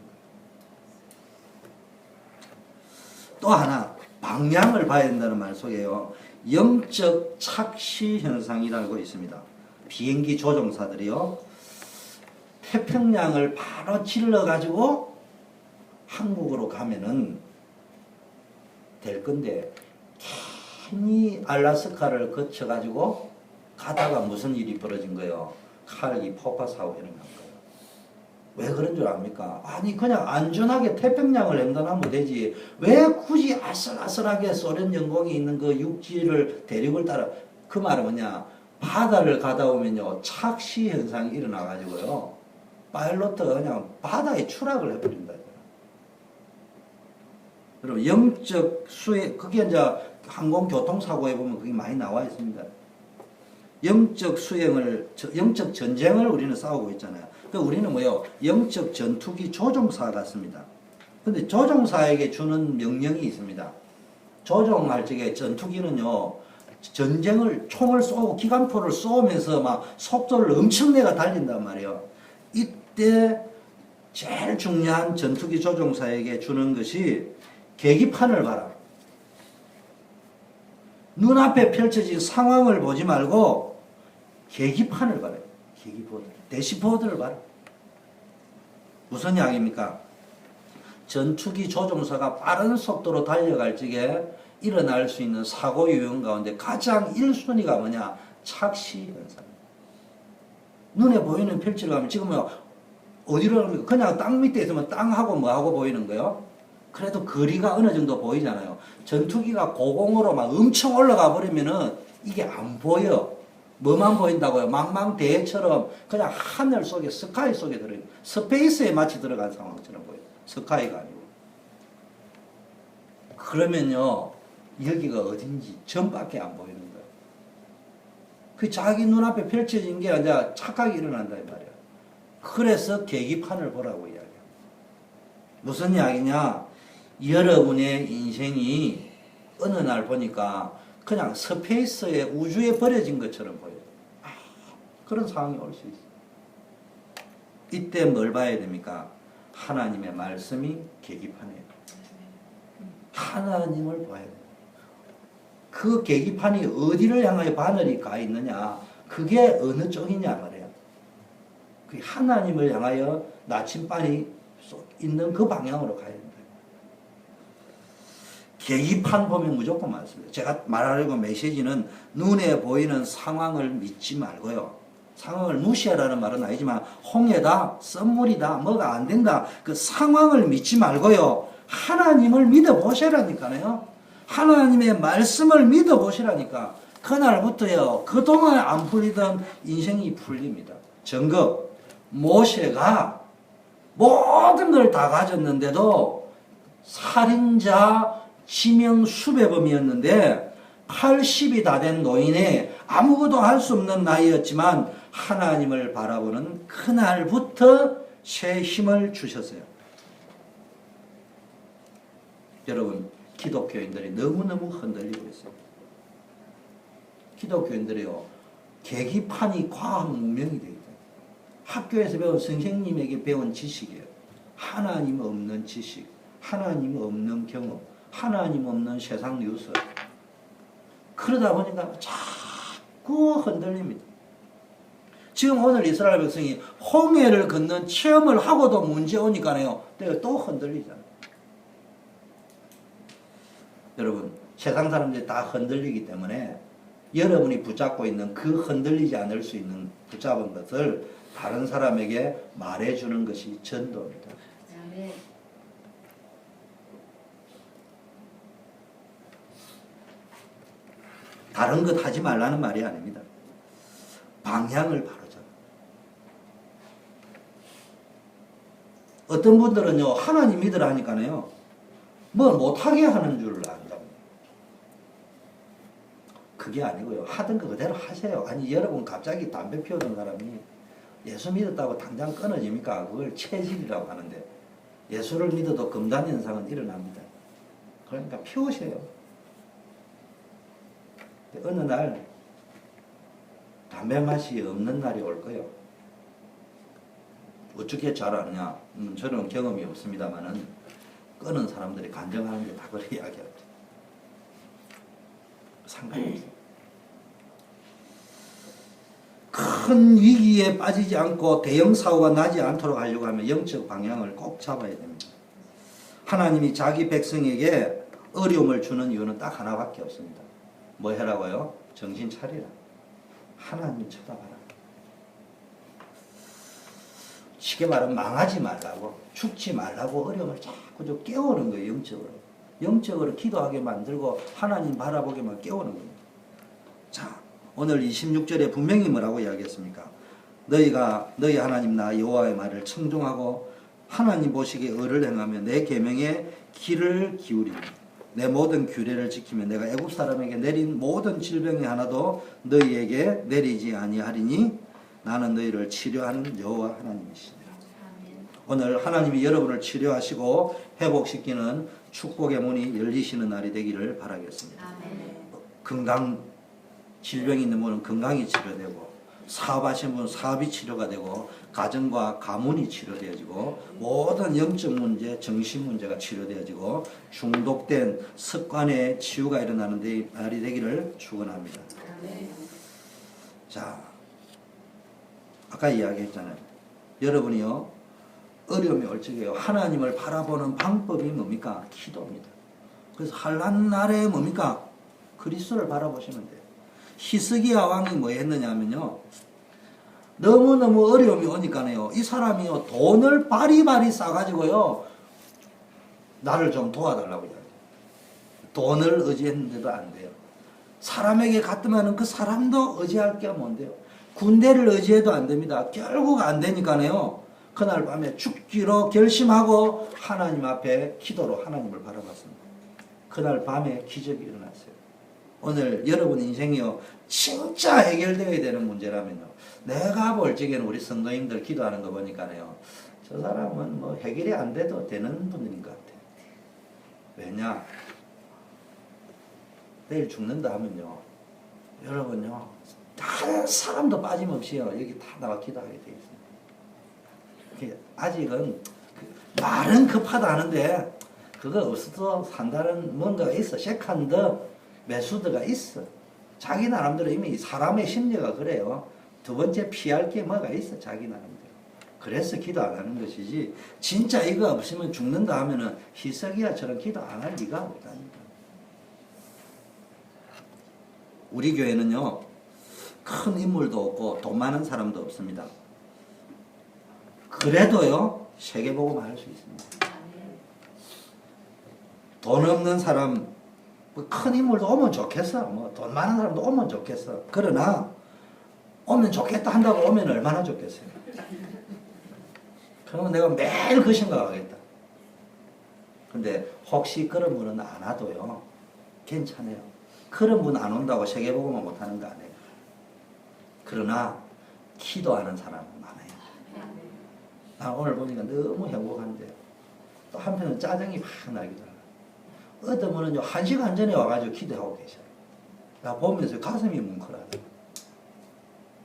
또 하나 방향을 봐야 된다는 말 속에요. 영적 착시 현상이라고 있습니다. 비행기 조종사들이요, 태평양을 바로 질러가지고 한국으로 가면은 될 건데 괜히 알라스카를 거쳐가지고 가다가 무슨 일이 벌어진 거예요? 칼기 폭파 사고 일어난 거예요. 왜 그런 줄 압니까? 아니 그냥 안전하게 태평양을 횡단하면 되지 왜 굳이 아슬아슬하게 소련 영공이 있는 그 육지를 대륙을 따라. 그 말은 뭐냐? 바다를 가다 오면요 착시 현상이 일어나 가지고요 파일럿가 그냥 바다에 추락을 해버린다. 여러분 영적 수혜, 그게 이제 항공교통사고에 보면 그게 많이 나와 있습니다. 영적 수행을, 영적 전쟁을 우리는 싸우고 있잖아요. 그러니까 우리는 뭐예요? 영적 전투기 조종사 같습니다. 근데 조종사에게 주는 명령이 있습니다. 조종할 적에 전투기는요, 전쟁을, 총을 쏘고 기관포를 쏘면서 막 속도를 엄청 내가 달린단 말이에요. 이때 제일 중요한 전투기 조종사에게 주는 것이 계기판을 봐라. 눈앞에 펼쳐진 상황을 보지 말고 계기판을 봐라. 계기보드, 대시보드를 봐라. 무슨 이야기입니까? 전투기 조종사가 빠른 속도로 달려갈 적에 일어날 수 있는 사고 유형 가운데 가장 1순위가 뭐냐? 착시 현상. 눈에 보이는 펼치러 가면 지금 어디로 가면 그냥 땅 밑에 있으면 땅하고 뭐하고 보이는 거예요? 그래도 거리가 어느 정도 보이잖아요. 전투기가 고공으로 막 엄청 올라가 버리면은 이게 안 보여. 뭐만 보인다고요? 망망대해처럼 그냥 하늘 속에, 스카이 속에 들어요. 스페이스에 마치 들어간 상황처럼 보여요. 스카이가 아니고. 그러면요, 여기가 어딘지 전밖에 안 보이는 거예요. 그 자기 눈앞에 펼쳐진 게 이제 착각이 일어난다 이 말이에요. 그래서 계기판을 보라고 이야기해요. 무슨 이야기냐? 여러분의 인생이 어느 날 보니까 그냥 스페이스에 우주에 버려진 것처럼 보여요. 그런 상황이 올 수 있어요. 이때 뭘 봐야 됩니까? 하나님의 말씀이 계기판이에요. 하나님을 봐야 돼요. 그 계기판이 어디를 향하여 바늘이 가 있느냐? 그게 어느 쪽이냐 말이에요. 그 하나님을 향하여 나침반이 있는 그 방향으로 가야 된다. 계기판 보면 무조건 맞습니다. 제가 말하려고 메시지는 눈에 보이는 상황을 믿지 말고요. 상황을 무시하라는 말은 아니지만 홍해다, 썸물이다, 뭐가 안 된다. 그 상황을 믿지 말고요. 하나님을 믿어보시라니까요. 하나님의 말씀을 믿어보시라니까. 그날부터요. 그동안 안 풀리던 인생이 풀립니다. 증거. 모세가 모든 걸 다 가졌는데도 살인자, 지명 수배범이었는데 80이 다 된 노인에 아무것도 할 수 없는 나이였지만 하나님을 바라보는 그날부터 새 힘을 주셨어요. 여러분, 기독교인들이 너무너무 흔들리고 있어요. 기독교인들이요, 계기판이 과학 문명이 되어 있다. 학교에서 배운 선생님에게 배운 지식이에요. 하나님 없는 지식, 하나님 없는 경험, 하나님 없는 세상 뉴스. 그러다 보니까 자꾸 흔들립니다. 지금 오늘 이스라엘 백성이 홍해를 걷는 체험을 하고도 문제 오니까요. 또 흔들리잖아요. 여러분, 세상 사람들이 다 흔들리기 때문에 여러분이 붙잡고 있는 그 흔들리지 않을 수 있는 붙잡은 것을 다른 사람에게 말해주는 것이 전도입니다. 아멘. 다른 것 하지 말라는 말이 아닙니다. 방향을 바로 잡아. 어떤 분들은요, 하나님 믿으라 하니까요, 뭐 못하게 하는 줄 안다. 그게 아니고요. 하던 거 그대로 하세요. 아니, 여러분 갑자기 담배 피우던 사람이 예수 믿었다고 당장 끊어집니까? 그걸 체질이라고 하는데, 예수를 믿어도 금단 현상은 일어납니다. 그러니까 피우세요. 어느 날 담배 맛이 없는 날이 올 거예요. 어떻게 잘 아느냐? 저는 경험이 없습니다만은 끊은 사람들이 간증하는데 다 그렇게 이야기합니다. 상관이 없어요. 큰 위기에 빠지지 않고 대형 사고가 나지 않도록 하려고 하면 영적 방향을 꼭 잡아야 됩니다. 하나님이 자기 백성에게 어려움을 주는 이유는 딱 하나밖에 없습니다. 뭐 해라고요? 정신 차리라. 하나님 쳐다봐라. 쉽게 말하면 망하지 말라고, 죽지 말라고 어려움을 자꾸 좀 깨우는 거예요. 영적으로. 영적으로 기도하게 만들고 하나님 바라보게만 깨우는 겁니다. 자, 오늘 26절에 분명히 뭐라고 이야기했습니까? 너희가 너희 하나님 나 여호와의 말을 청종하고 하나님 보시기에 의를 행하며 내 계명에 귀를 기울이며 내 모든 규례를 지키며 내가 애굽 사람에게 내린 모든 질병이 하나도 너희에게 내리지 아니하리니 나는 너희를 치료하는 여호와 하나님이시니라. 오늘 하나님이 여러분을 치료하시고 회복시키는 축복의 문이 열리시는 날이 되기를 바라겠습니다. 건강, 질병이 있는 분은 건강이 치료되고, 사업하시는 분은 사업이 치료가 되고, 가정과 가문이 치료되어지고, 모든 영적 문제, 정신 문제가 치료되어지고, 중독된 습관의 치유가 일어나는 날이 되기를 축원합니다. 자, 아까 이야기했잖아요. 여러분이요, 어려움이 올 적에요, 하나님을 바라보는 방법이 뭡니까? 기도입니다. 그래서 환난 날에 뭡니까? 그리스도를 바라보시면 돼요. 히스기야 왕이 뭐 했느냐면요, 너무너무 어려움이 오니까요, 이 사람이요, 돈을 바리바리 싸가지고요, 나를 좀 도와달라고 이야기해요. 돈을 의지했는데도 안 돼요. 사람에게 갔더만은 그 사람도 의지할 게 뭔데요. 군대를 의지해도 안 됩니다. 결국 안 되니까요, 그날 밤에 죽기로 결심하고 하나님 앞에 기도로 하나님을 바라봤습니다. 그날 밤에 기적이 일어났어요. 오늘 여러분 인생이요, 진짜 해결되어야 되는 문제라면요, 내가 볼 적에는 우리 성도님들 기도하는 거 보니까요, 저 사람은 뭐 해결이 안 돼도 되는 분인 것 같아요. 왜냐? 내일 죽는다 하면요, 여러분요, 한 사람도 빠짐없이요, 여기 다 나와 기도하게 돼 있습니다. 아직은 말은 급하다 하는데 그거 없어도 산다는 뭔가가 있어. 세컨드 메소드가 있어. 자기 나름대로 이미 사람의 심리가 그래요. 두 번째 피할 게 뭐가 있어, 자기 나름대로. 그래서 기도 안 하는 것이지, 진짜 이거 없으면 죽는다 하면은 히스기야처럼 기도 안 할 리가 없다니까. 우리 교회는요, 큰 인물도 없고 돈 많은 사람도 없습니다. 그래도요, 세계복음 할 수 있습니다. 돈 없는 사람, 큰 인물도 오면 좋겠어. 뭐 돈 많은 사람도 오면 좋겠어. 그러나 오면 좋겠다 한다고 오면 얼마나 좋겠어요. 그러면 내가 매일 그 생각하겠다. 근데 혹시 그런 분은 안 와도요, 괜찮아요. 그런 분 안 온다고 세계복음을 못하는 거 아니에요. 그러나 기도하는 사람은 많아요. 나 오늘 보니까 너무 행복한데 또 한편은 짜증이 막 나기도 하고, 어떤 분은요, 1시간 전에 와가지고 기도하고 계셔요. 나 보면서 가슴이 뭉클하다.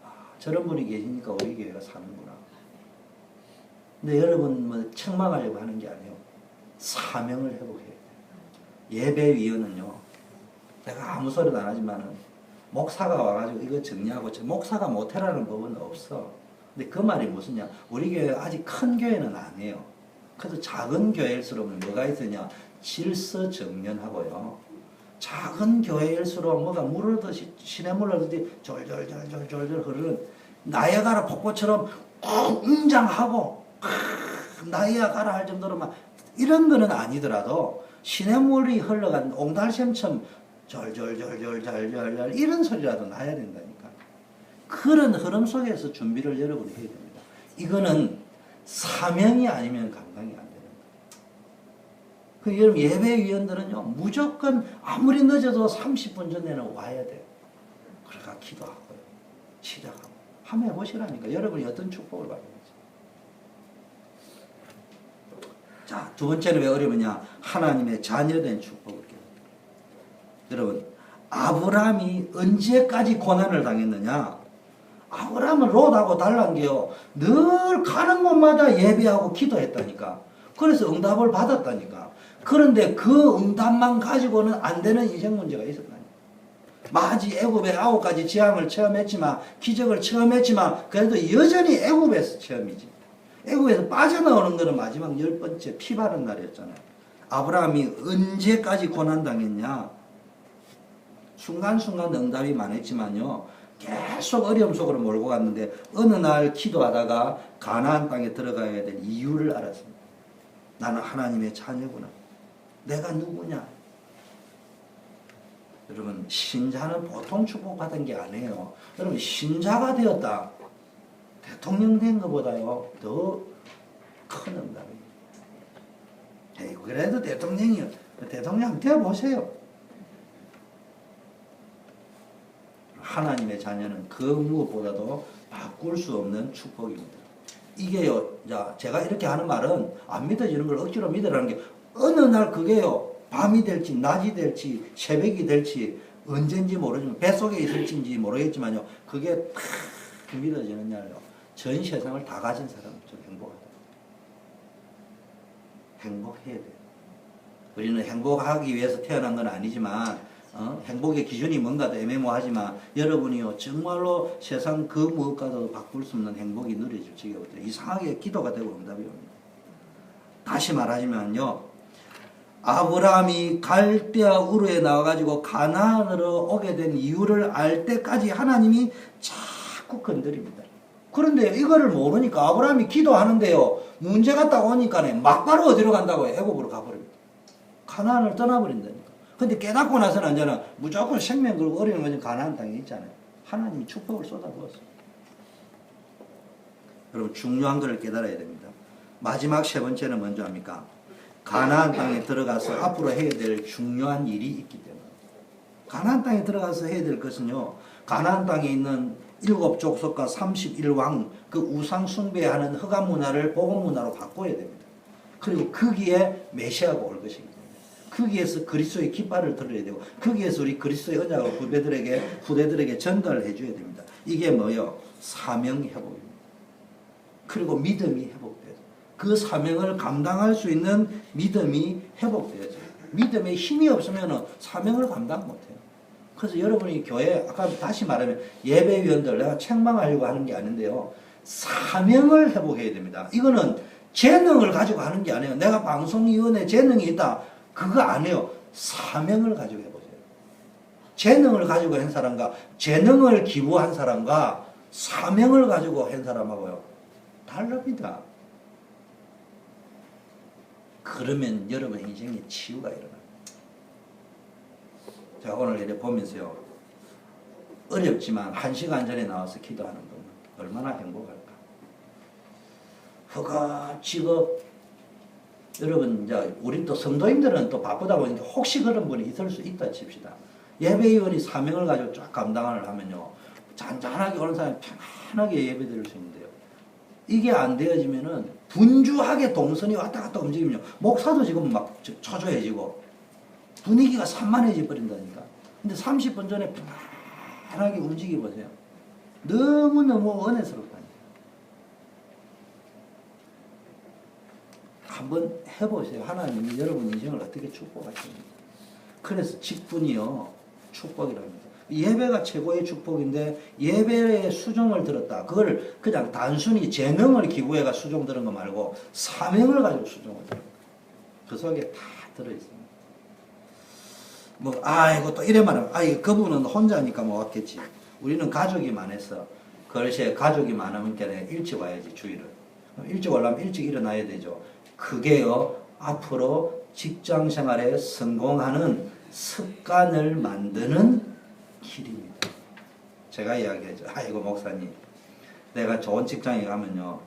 아, 저런 분이 계시니까 우리 교회가 사는구나. 근데 여러분 뭐 책망하려고 하는 게 아니에요. 사명을 회복해야 돼요. 예배위원은요, 내가 아무 소리도 안 하지만은 목사가 와가지고 이거 정리하고, 목사가 못해라는 법은 없어. 근데 그 말이 무슨냐, 우리 교회 아직 큰 교회는 아니에요. 그래도 작은 교회일수록 뭐가 있으냐, 질서정연하고요, 작은 교회일수록 뭐가 물을듯이, 시냇물 흘듯이 졸졸졸졸졸 흐르는 나야가라 폭포처럼 웅장하고 나야가라 할 정도로 막 이런 거는 아니더라도 시냇물이 흘러간 옹달샘처럼 졸졸졸졸졸졸 이런 소리라도 나야 된다니까. 그런 흐름 속에서 준비를 여러분이 해야 됩니다. 이거는 사명이 아니면 감당이 안 됩니다. 그 여러분 예배위원들은요, 무조건 아무리 늦어도 30분 전에는 와야 돼요. 그러니까 기도하고요, 시작하고 한번 해보시라니까. 여러분이 어떤 축복을 받는지. 자, 두 번째는 왜 어려우냐, 하나님의 자녀된 축복을 깨닫는. 여러분, 아브라함이 언제까지 고난을 당했느냐? 아브라함은 롯하고 달란 게요, 늘 가는 곳마다 예배하고 기도했다니까. 그래서 응답을 받았다니까. 그런데 그 응답만 가지고는 안 되는 인생 문제가 있었다니까. 마지 애굽의 9가지 재앙을 체험했지만, 기적을 체험했지만, 그래도 여전히 애굽에서 체험이지. 애굽에서 빠져나오는 것은 마지막 10번째 피 바른 날이었잖아요. 아브라함이 언제까지 고난당했냐? 순간순간 응답이 많았지만요, 계속 어려움 속으로 몰고 갔는데 어느 날 기도하다가 가나안 땅에 들어가야 될 이유를 알았습니다. 나는 하나님의 자녀구나. 내가 누구냐? 여러분, 신자는 보통 축복받은 게 아니에요. 여러분, 신자가 되었다, 대통령 된 것보다요 더 큰 응답입니다. 에이, 그래도 대통령이요, 대통령 되어보세요. 하나님의 자녀는 그 무엇보다도 바꿀 수 없는 축복입니다. 이게요, 자, 제가 이렇게 하는 말은 안 믿어지는 걸 억지로 믿으라는 게, 어느 날 그게요, 밤이 될지 낮이 될지 새벽이 될지 언젠지 모르지만, 뱃속에 있을지 모르겠지만요, 그게 팍 믿어지느냐요, 전 세상을 다 가진 사람은 좀 행복하다. 행복해야 돼요. 우리는 행복하기 위해서 태어난 건 아니지만, 행복의 기준이 뭔가도 애매모하지만, 여러분이요, 정말로 세상 그 무엇과도 바꿀 수 없는 행복이 누려질 지경부터 이상하게 기도가 되고 응답이 옵니다. 다시 말하자면요, 아브라함이 갈대아 우르에 나와가지고 가나안으로 오게 된 이유를 알 때까지 하나님이 자꾸 건드립니다. 그런데 이거를 모르니까 아브라함이 기도하는데요, 문제가 딱 오니까 막바로 어디로 간다고 해요? 애굽으로 가버립니다. 가나안을 떠나버린다니까. 근데 깨닫고 나서는 언제나 무조건 생명 걸고 어려운 것은 가나안 땅에 있잖아요. 하나님이 축복을 쏟아부었어요. 여러분, 중요한 것을 깨달아야 됩니다. 마지막 세 번째는 뭔지 압니까? 가나안 땅에 들어가서 앞으로 해야 될 중요한 일이 있기 때문에. 가나안 땅에 들어가서 해야 될 것은요, 가나안 땅에 있는 7족속과 31왕 그 우상 숭배하는 흑암 문화를 복음 문화로 바꿔야 됩니다. 그리고 거기에 메시아가 올 것입니다. 거기에서 그리스도의 깃발을 들어야 되고, 거기에서 우리 그리스도의 언약을 후대들에게 전달해 줘야 됩니다. 이게 뭐요? 사명 회복입니다. 그리고 믿음이 회복돼야죠. 그 사명을 감당할 수 있는 믿음이 회복돼야죠. 믿음에 힘이 없으면 사명을 감당 못해요. 그래서 여러분이 교회, 아까 다시 말하면 예배위원들, 내가 책망하려고 하는 게 아닌데요, 사명을 회복해야 됩니다. 이거는 재능을 가지고 하는 게 아니에요. 내가 방송위원회 재능이 있다, 그거 아니에요. 사명을 가지고 해보세요. 재능을 가지고 한 사람과 재능을 기부한 사람과 사명을 가지고 한 사람하고요, 다릅니다. 그러면 여러분 인생에 치유가 일어나요. 제가 오늘 이렇게 보면서요, 어렵지만 1시간 전에 나와서 기도하는 건 얼마나 행복할까. 허겁지겁. 여러분, 이제 우리 또 성도님들은 또 바쁘다 보니까 혹시 그런 분이 있을 수 있다 칩시다. 예배위원이 사명을 가지고 쫙 감당을 하면요, 잔잔하게 오는 사람이 편안하게 예배 드릴 수 있는데요, 이게 안 되어지면은 분주하게 동선이 왔다 갔다 움직이면요, 목사도 지금 막 초조해지고 분위기가 산만해져 버린다니까. 근데 30분 전에 편안하게 움직여 보세요. 너무너무 은혜스럽다니까. 한번 해보세요. 하나님이 여러분 인생을 어떻게 축복하십니까? 그래서 직분이요 축복이랍니다. 예배가 최고의 축복인데 예배의 수종을 들었다. 그걸 그냥 단순히 재능을 기부해가 수종 들은 거 말고 사명을 가지고 수종을 들은 그 속에 다 들어있습니다. 뭐 아이고 또 이래 말하면 그분은 혼자니까 뭐 왔겠지. 우리는 가족이 많아서 그렇지. 가족이 많으면 일찍 와야지 주일을. 일찍 오려면 일찍 일어나야 되죠. 그게요 앞으로 직장 생활에 성공하는 습관을 만드는 길입니다. 제가 이야기하죠. 아이고 목사님, 내가 좋은 직장에 가면요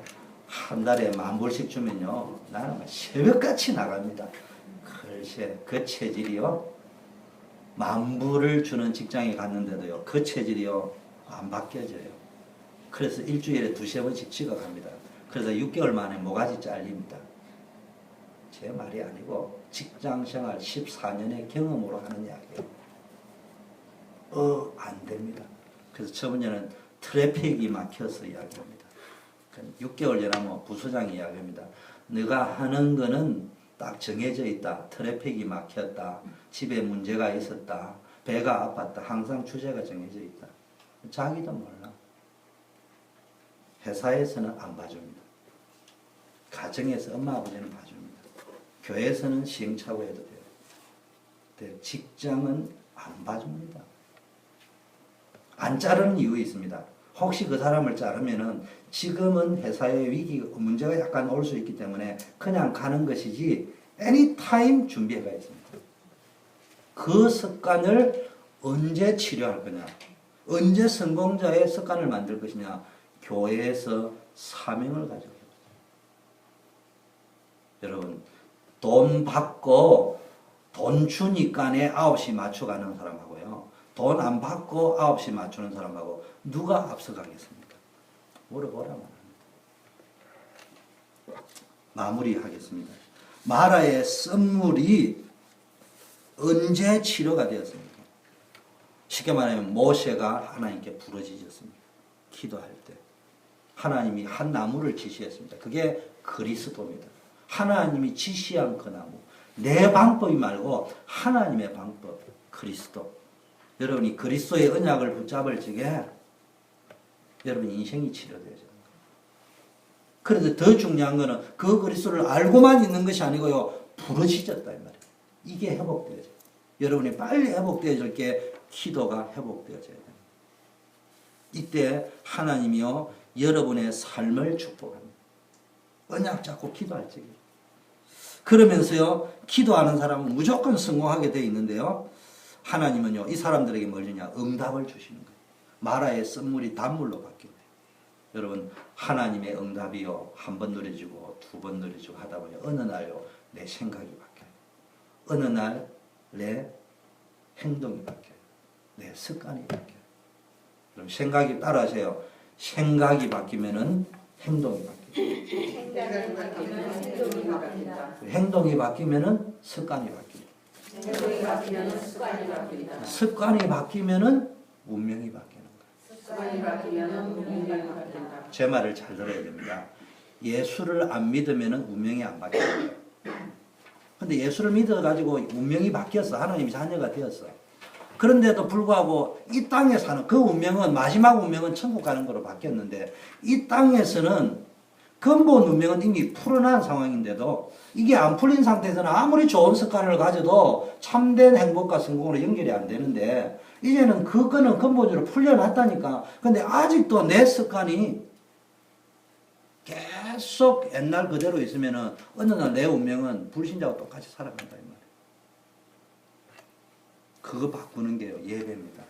한 달에 10,000불씩 주면요 나는 새벽같이 나갑니다. 글쎄 그 체질이요 10,000불을 주는 직장에 갔는데도요 그 체질이요 안 바뀌어져요. 그래서 일주일에 2-3번씩 지각합니다. 그래서 6개월 만에 모가지 잘립니다. 제 말이 아니고 직장생활 14년의 경험으로 하는 이야기예요. 안 됩니다. 그래서 저번에는 트래픽이 막혀서 이야기합니다. 6개월 전에 부서장이 이야기합니다. 네가 하는 거는 딱 정해져 있다. 트래픽이 막혔다. 집에 문제가 있었다. 배가 아팠다. 항상 주제가 정해져 있다. 자기도 몰라. 회사에서는 안 봐줍니다. 가정에서 엄마 아버지는 봐줍니다. 교회에서는 시행착오해도 돼요. 근데 직장은 안 봐줍니다. 안 자르는 이유 있습니다. 혹시 그 사람을 자르면은 지금은 회사의 위기, 문제가 약간 올 수 있기 때문에 그냥 가는 것이지 anytime 준비가 있습니다. 그 습관을 언제 치료할 거냐? 언제 성공자의 습관을 만들 것이냐? 교회에서 사명을 가지고 여러분 돈 받고 돈 주니까에 9시 맞춰가는 사람하고요. 돈 안 받고 9시 맞추는 사람하고 누가 앞서가겠습니까? 물어보라만 합니다. 마무리하겠습니다. 마라의 쓴물이 언제 치료가 되었습니까? 쉽게 말하면 모세가 하나님께 부르짖었습니다. 기도할 때 하나님이 한 나무를 지시했습니다. 그게 그리스도입니다. 하나님이 지시한 그 나무. 내 방법이 말고 하나님의 방법, 그리스도. 여러분이 그리스도의 언약을 붙잡을 적에 여러분 인생이 치료되죠. 그런데 더 중요한 거는 그 그리스도를 알고만 있는 것이 아니고요. 부르짖었다 이 말이에요. 이게 회복되어져요. 여러분이 빨리 회복되어질 게 기도가 회복되어져야 돼요. 이때 하나님이요 여러분의 삶을 축복합니다. 언약 잡고 기도할 적에. 그러면서요 기도하는 사람은 무조건 성공하게 되어 있는데요. 하나님은요 이 사람들에게 뭘 주냐? 응답을 주시는 거예요. 마라의 쓴물이 단물로 바뀌어요. 여러분 하나님의 응답이요 한 번 누려지고 2번 누려지고 하다 보니 어느 날요 내 생각이 바뀌어요. 어느 날 내 행동이 바뀌어요. 내 습관이 바뀌어요. 그럼 생각이 따라하세요. 생각이 바뀌면은 행동이 바뀌어요. 생각이 바뀌면 행동이 바뀐다. 행동이 바뀌면은 습관이 바뀌어요. 행동이 바뀌면 습관이 바뀐다. 습관이 바뀌면은 운명이 바뀌는 거예요. 습관이 바뀌면 운명이 바뀐다. 제 말을 잘 들어야 됩니다. 예수를 안 믿으면은 운명이 안 바뀌어요. 근데 예수를 믿어가지고 운명이 바뀌었어. 하나님이 자녀가 되었어. 그런데도 불구하고 이 땅에 사는 그 운명은 마지막 운명은 천국 가는 거로 바뀌었는데 이 땅에서는 근본 운명은 이미 풀어난 상황인데도 이게 안 풀린 상태에서는 아무리 좋은 습관을 가져도 참된 행복과 성공으로 연결이 안 되는데 이제는 그거는 근본적으로 풀려났다니까. 근데 아직도 내 습관이 계속 옛날 그대로 있으면은 어느 날 내 운명은 불신자와 똑같이 살아간다 이 말이에요. 그거 바꾸는 게요 예배입니다.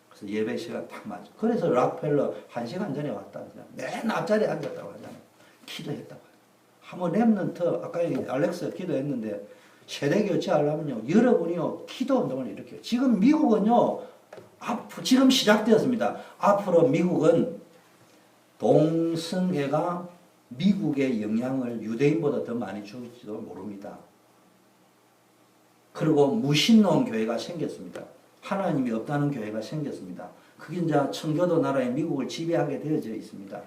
그래서 예배 시간 딱 맞아. 그래서 락펠러 1시간 전에 왔다. 맨 앞자리에 앉았다고 하잖아요. 기도했다고. 한번 랩런트 아까 알렉스 기도했는데 세대 교체하려면요 여러분이요 기도 운동을 일으켜요. 지금 미국은요 지금 시작되었습니다. 앞으로 미국은 동성애가 미국의 영향을 유대인보다 더 많이 줄지도 모릅니다. 그리고 무신론 교회가 생겼습니다. 하나님이 없다는 교회가 생겼습니다. 그게 이제 청교도 나라의 미국을 지배하게 되어져 있습니다.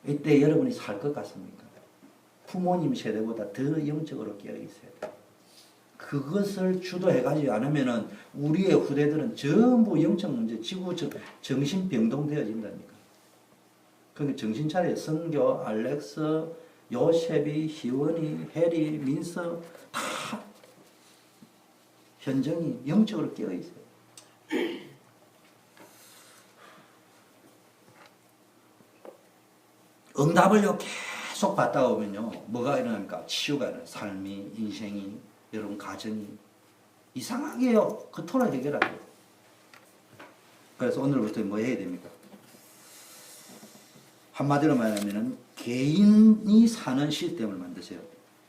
이때 여러분이 살 것 같습니까? 부모님 세대보다 더 영적으로 깨어 있어야 돼. 그것을 주도해가지 않으면은 우리의 후대들은 전부 영적 문제, 지구 정신병동 되어진다니까. 그러니까 정신 차려. 성교, 알렉스, 요셉이, 희원이, 해리, 민서 다 현정이 영적으로 깨어 있어요. 응답을요 계속 받다 보면요 뭐가 일어납니까? 치유가 일어나요. 삶이, 인생이, 여러분 가정이 이상하게요 그토록 해결하죠. 그래서 오늘부터 뭐 해야 됩니까? 한마디로 말하면은 개인이 사는 시스템을 만드세요.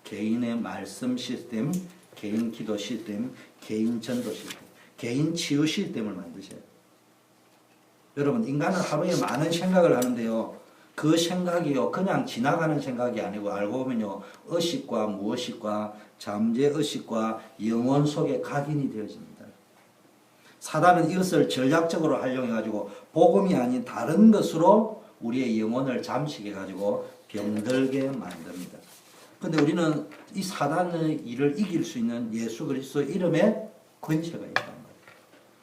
개인의 말씀 시스템, 개인 기도 시스템, 개인 전도 시스템, 개인 치유 시스템을 만드세요. 여러분 인간은 하루에 많은 생각을 하는데요. 그 생각이요 그냥 지나가는 생각이 아니고 알고 보면요 의식과 무의식과 잠재의식과 영혼 속에 각인이 되어집니다. 사단은 이것을 전략적으로 활용해 가지고 복음이 아닌 다른 것으로 우리의 영혼을 잠식해 가지고 병들게 만듭니다. 근데 우리는 이 사단의 일을 이길 수 있는 예수 그리스도 이름에 권세가 있단 말이에요.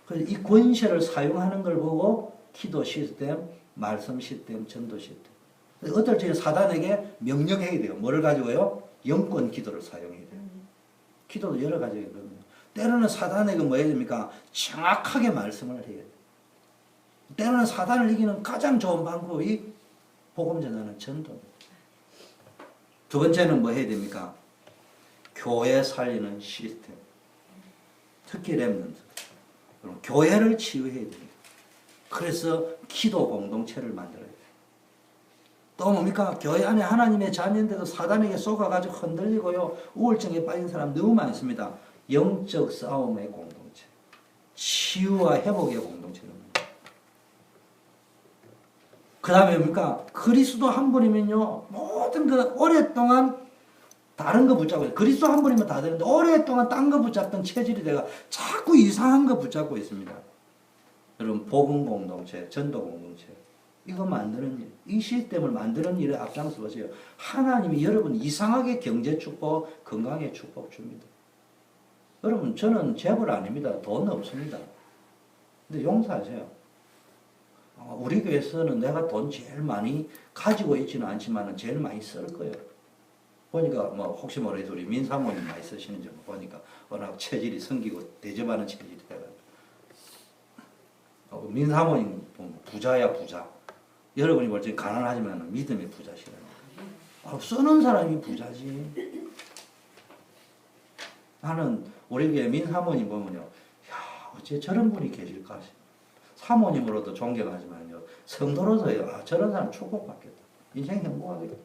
그래서 이 권세를 사용하는 걸 보고 기도 시스템, 말씀 시스템, 전도 시스템. 어떨 때 사단에게 명령해야 돼요. 뭐를 가지고요? 영권 기도를 사용해야 돼요. 기도도 여러 가지가 있거든요. 때로는 사단에게 뭐 해야 됩니까? 정확하게 말씀을 해야 돼요. 때로는 사단을 이기는 가장 좋은 방법이 복음 전하는 전도입니다. 두 번째는 뭐 해야 됩니까? 교회 살리는 시스템. 특히 렘넌트. 교회를 치유해야 됩니다. 그래서 기도 공동체를 만들어야 돼요. 또 뭡니까? 교회 안에 하나님의 자녀인데도 사단에게 쏘가가지고 흔들리고요. 우울증에 빠진 사람 너무 많습니다. 영적 싸움의 공동체. 치유와 회복의 공동체입니다. 그 다음에 뭡니까? 그리스도 한 분이면요. 모든 그 오랫동안 다른 거 붙잡고 있어요. 그리스도 한 분이면 다 되는데 오랫동안 딴 거 붙잡던 체질이 내가 자꾸 이상한 거 붙잡고 있습니다. 여러분 복음 공동체, 전도 공동체 이거 만드는 일, 이 시스템을 만드는 일에 앞장서 보세요. 하나님이 여러분 이상하게 경제 축복, 건강의 축복 줍니다. 여러분 저는 재벌 아닙니다. 돈 없습니다. 근데 용서하세요. 우리 교회에서는 내가 돈 제일 많이 가지고 있지는 않지만 제일 많이 쓸 거예요. 보니까 뭐 혹시 모르겠어 우리 민사모님 많이 쓰시는지 보니까 워낙 체질이 성기고 대접하는 체질이 돼가지고 민사모님 부자야 부자. 여러분이 볼 때 가난하지만 믿음의 부자시라는 거예요. 쓰는 사람이 부자지. 나는 우리 교회 민사모님 보면요, 야 어째 저런 분이 계실까? 사모님으로도 존경하지만요, 성도로서요, 저런 사람 축복받겠다. 인생 행복하겠다.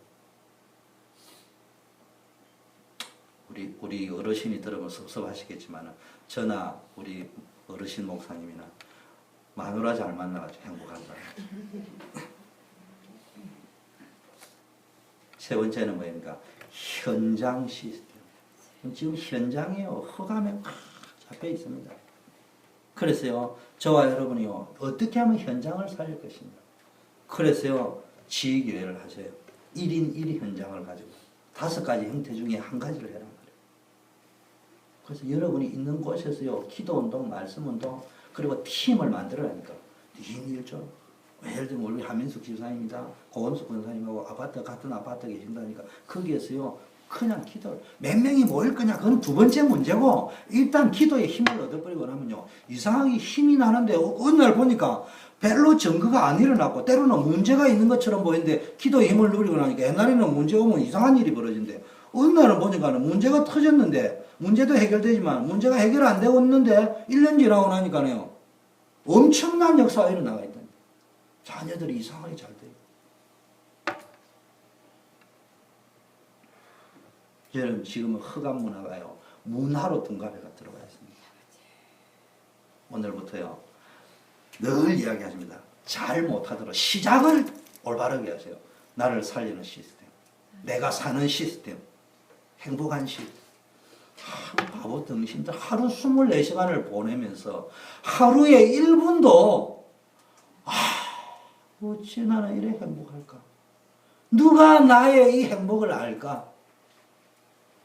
우리 어르신이 들으면 섭섭하시겠지만 저나 우리 어르신 목사님이나 마누라 잘 만나가지고 행복한 사람. 세 번째는 뭐입니까? 현장 시스템. 지금 현장에요. 흑암에 막 잡혀 있습니다. 그래서요, 저와 여러분이요, 어떻게 하면 현장을 살릴 것인가. 그래서요, 지휘교회를 하세요. 1인 1 현장을 가지고 5가지 형태 중에 한 가지를 해라. 그래서 여러분이 있는 곳에서요, 기도운동, 말씀운동, 그리고 팀을 만들어라니까. 2인 1조. 예를 들면 우리 한민숙 집사님이다. 고원숙 권사님하고 같은 아파트에 계신다니까. 거기에서요, 그냥 기도를. 몇 명이 모일 거냐, 그건 두 번째 문제고, 일단 기도에 힘을 얻어버리고 나면요, 이상하게 힘이 나는데, 어느 날 보니까 별로 증거가 안 일어났고, 때로는 문제가 있는 것처럼 보이는데, 기도에 힘을 누리고 나니까, 옛날에는 문제 오면 이상한 일이 벌어진대. 어느 날은 보니까는 문제가 터졌는데, 문제도 해결되지만, 문제가 해결 안 되고 있는데, 1년 지나고 나니까요, 엄청난 역사가 일어나가 있다. 자녀들이 이상하게 잘 돼요. 저는 지금은 흑암 문화가요, 문화로 둔갑해가 들어가 있습니다. 오늘부터요, 늘 이야기하십니다. 잘 못하도록 시작을 올바르게 하세요. 나를 살리는 시스템, 내가 사는 시스템, 행복한 시스템. 바보 등신들 하루 24시간을 보내면서 하루에 1분도 어찌 나는 이래 행복할까? 누가 나의 이 행복을 알까?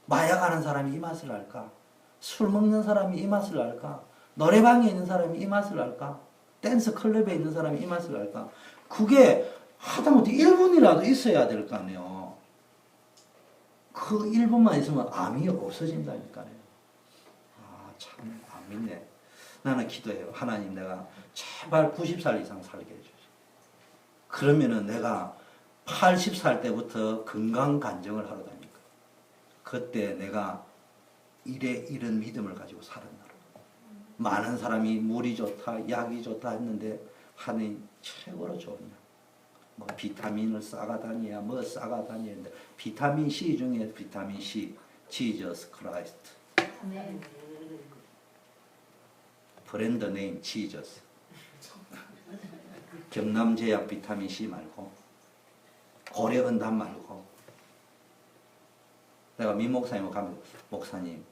마약하는 사람이 이 맛을 알까? 술 먹는 사람이 이 맛을 알까? 노래방에 있는 사람이 이 맛을 알까? 댄스 클럽에 있는 사람이 이 맛을 알까? 그게 하다못해 1분이라도 있어야 될 거 아니에요. 그 1분만 있으면 암이 없어진다니까요. 아, 참, 안 믿네. 나는 기도해요. 하나님, 내가 제발 90살 이상 살게 해주세요. 그러면은 내가 80살 때부터 건강 간증을 하러 다닐 거예요. 그때 내가 이런 믿음을 가지고 살았나. 많은 사람이 물이 좋다, 약이 좋다 했는데 하나님 최고로 좋은 약. 뭐 비타민을 싸가 다니야, 뭐 싸가 다니는데 비타민 C 중에 비타민 C, 지저스 크라이스트. 네. 브랜드 네임 지저스. 경남제약 비타민 C 말고 고려은단 말고. 내가 민 목사님 가면 목사님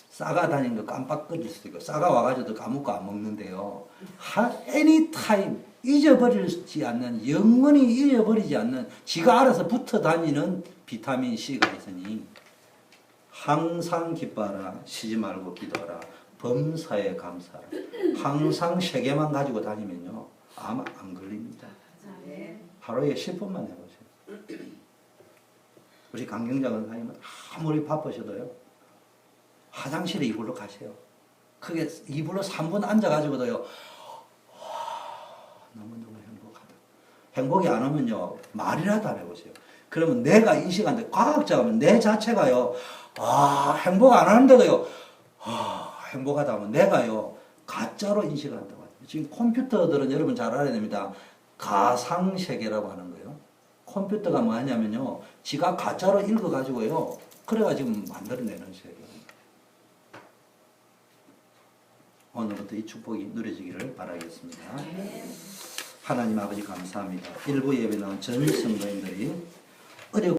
싸가 다니는 거 깜빡거릴 수도 있고 싸가 와가지고 까먹고 안 먹는데요. anytime 잊어버리지 않는 영원히 잊어버리지 않는 지가 알아서 붙어 다니는 비타민 C가 있으니 항상 기뻐하라 쉬지 말고 기도하라 범사에 감사하라. 항상 세 개만 가지고 다니면요 아마 안 걸립니다. 하루에 10분만 해보세요. 우리 강경자 권사님은 아무리 바쁘셔도요 화장실에 이불로 가세요. 그게 이불로 3분 앉아가지고도요 너무너무 행복하다. 행복이 안 오면요 말이라도 안 해보세요. 그러면 내가 이 시간대 과학자가면 내 자체가요 행복 안 하는데도요 행복하다 하면 내가요 가짜로 인식한다고. 지금 컴퓨터들은 여러분 잘 알아야 됩니다. 가상세계라고 하는 거예요. 컴퓨터가 뭐냐면요 지가 가짜로 읽어가지고요 그래가지고 만들어내는 세계. 오늘부터 이 축복이 누려지기를 바라겠습니다. 하나님 아버지 감사합니다. 일부 예배 나온 전 성도님들이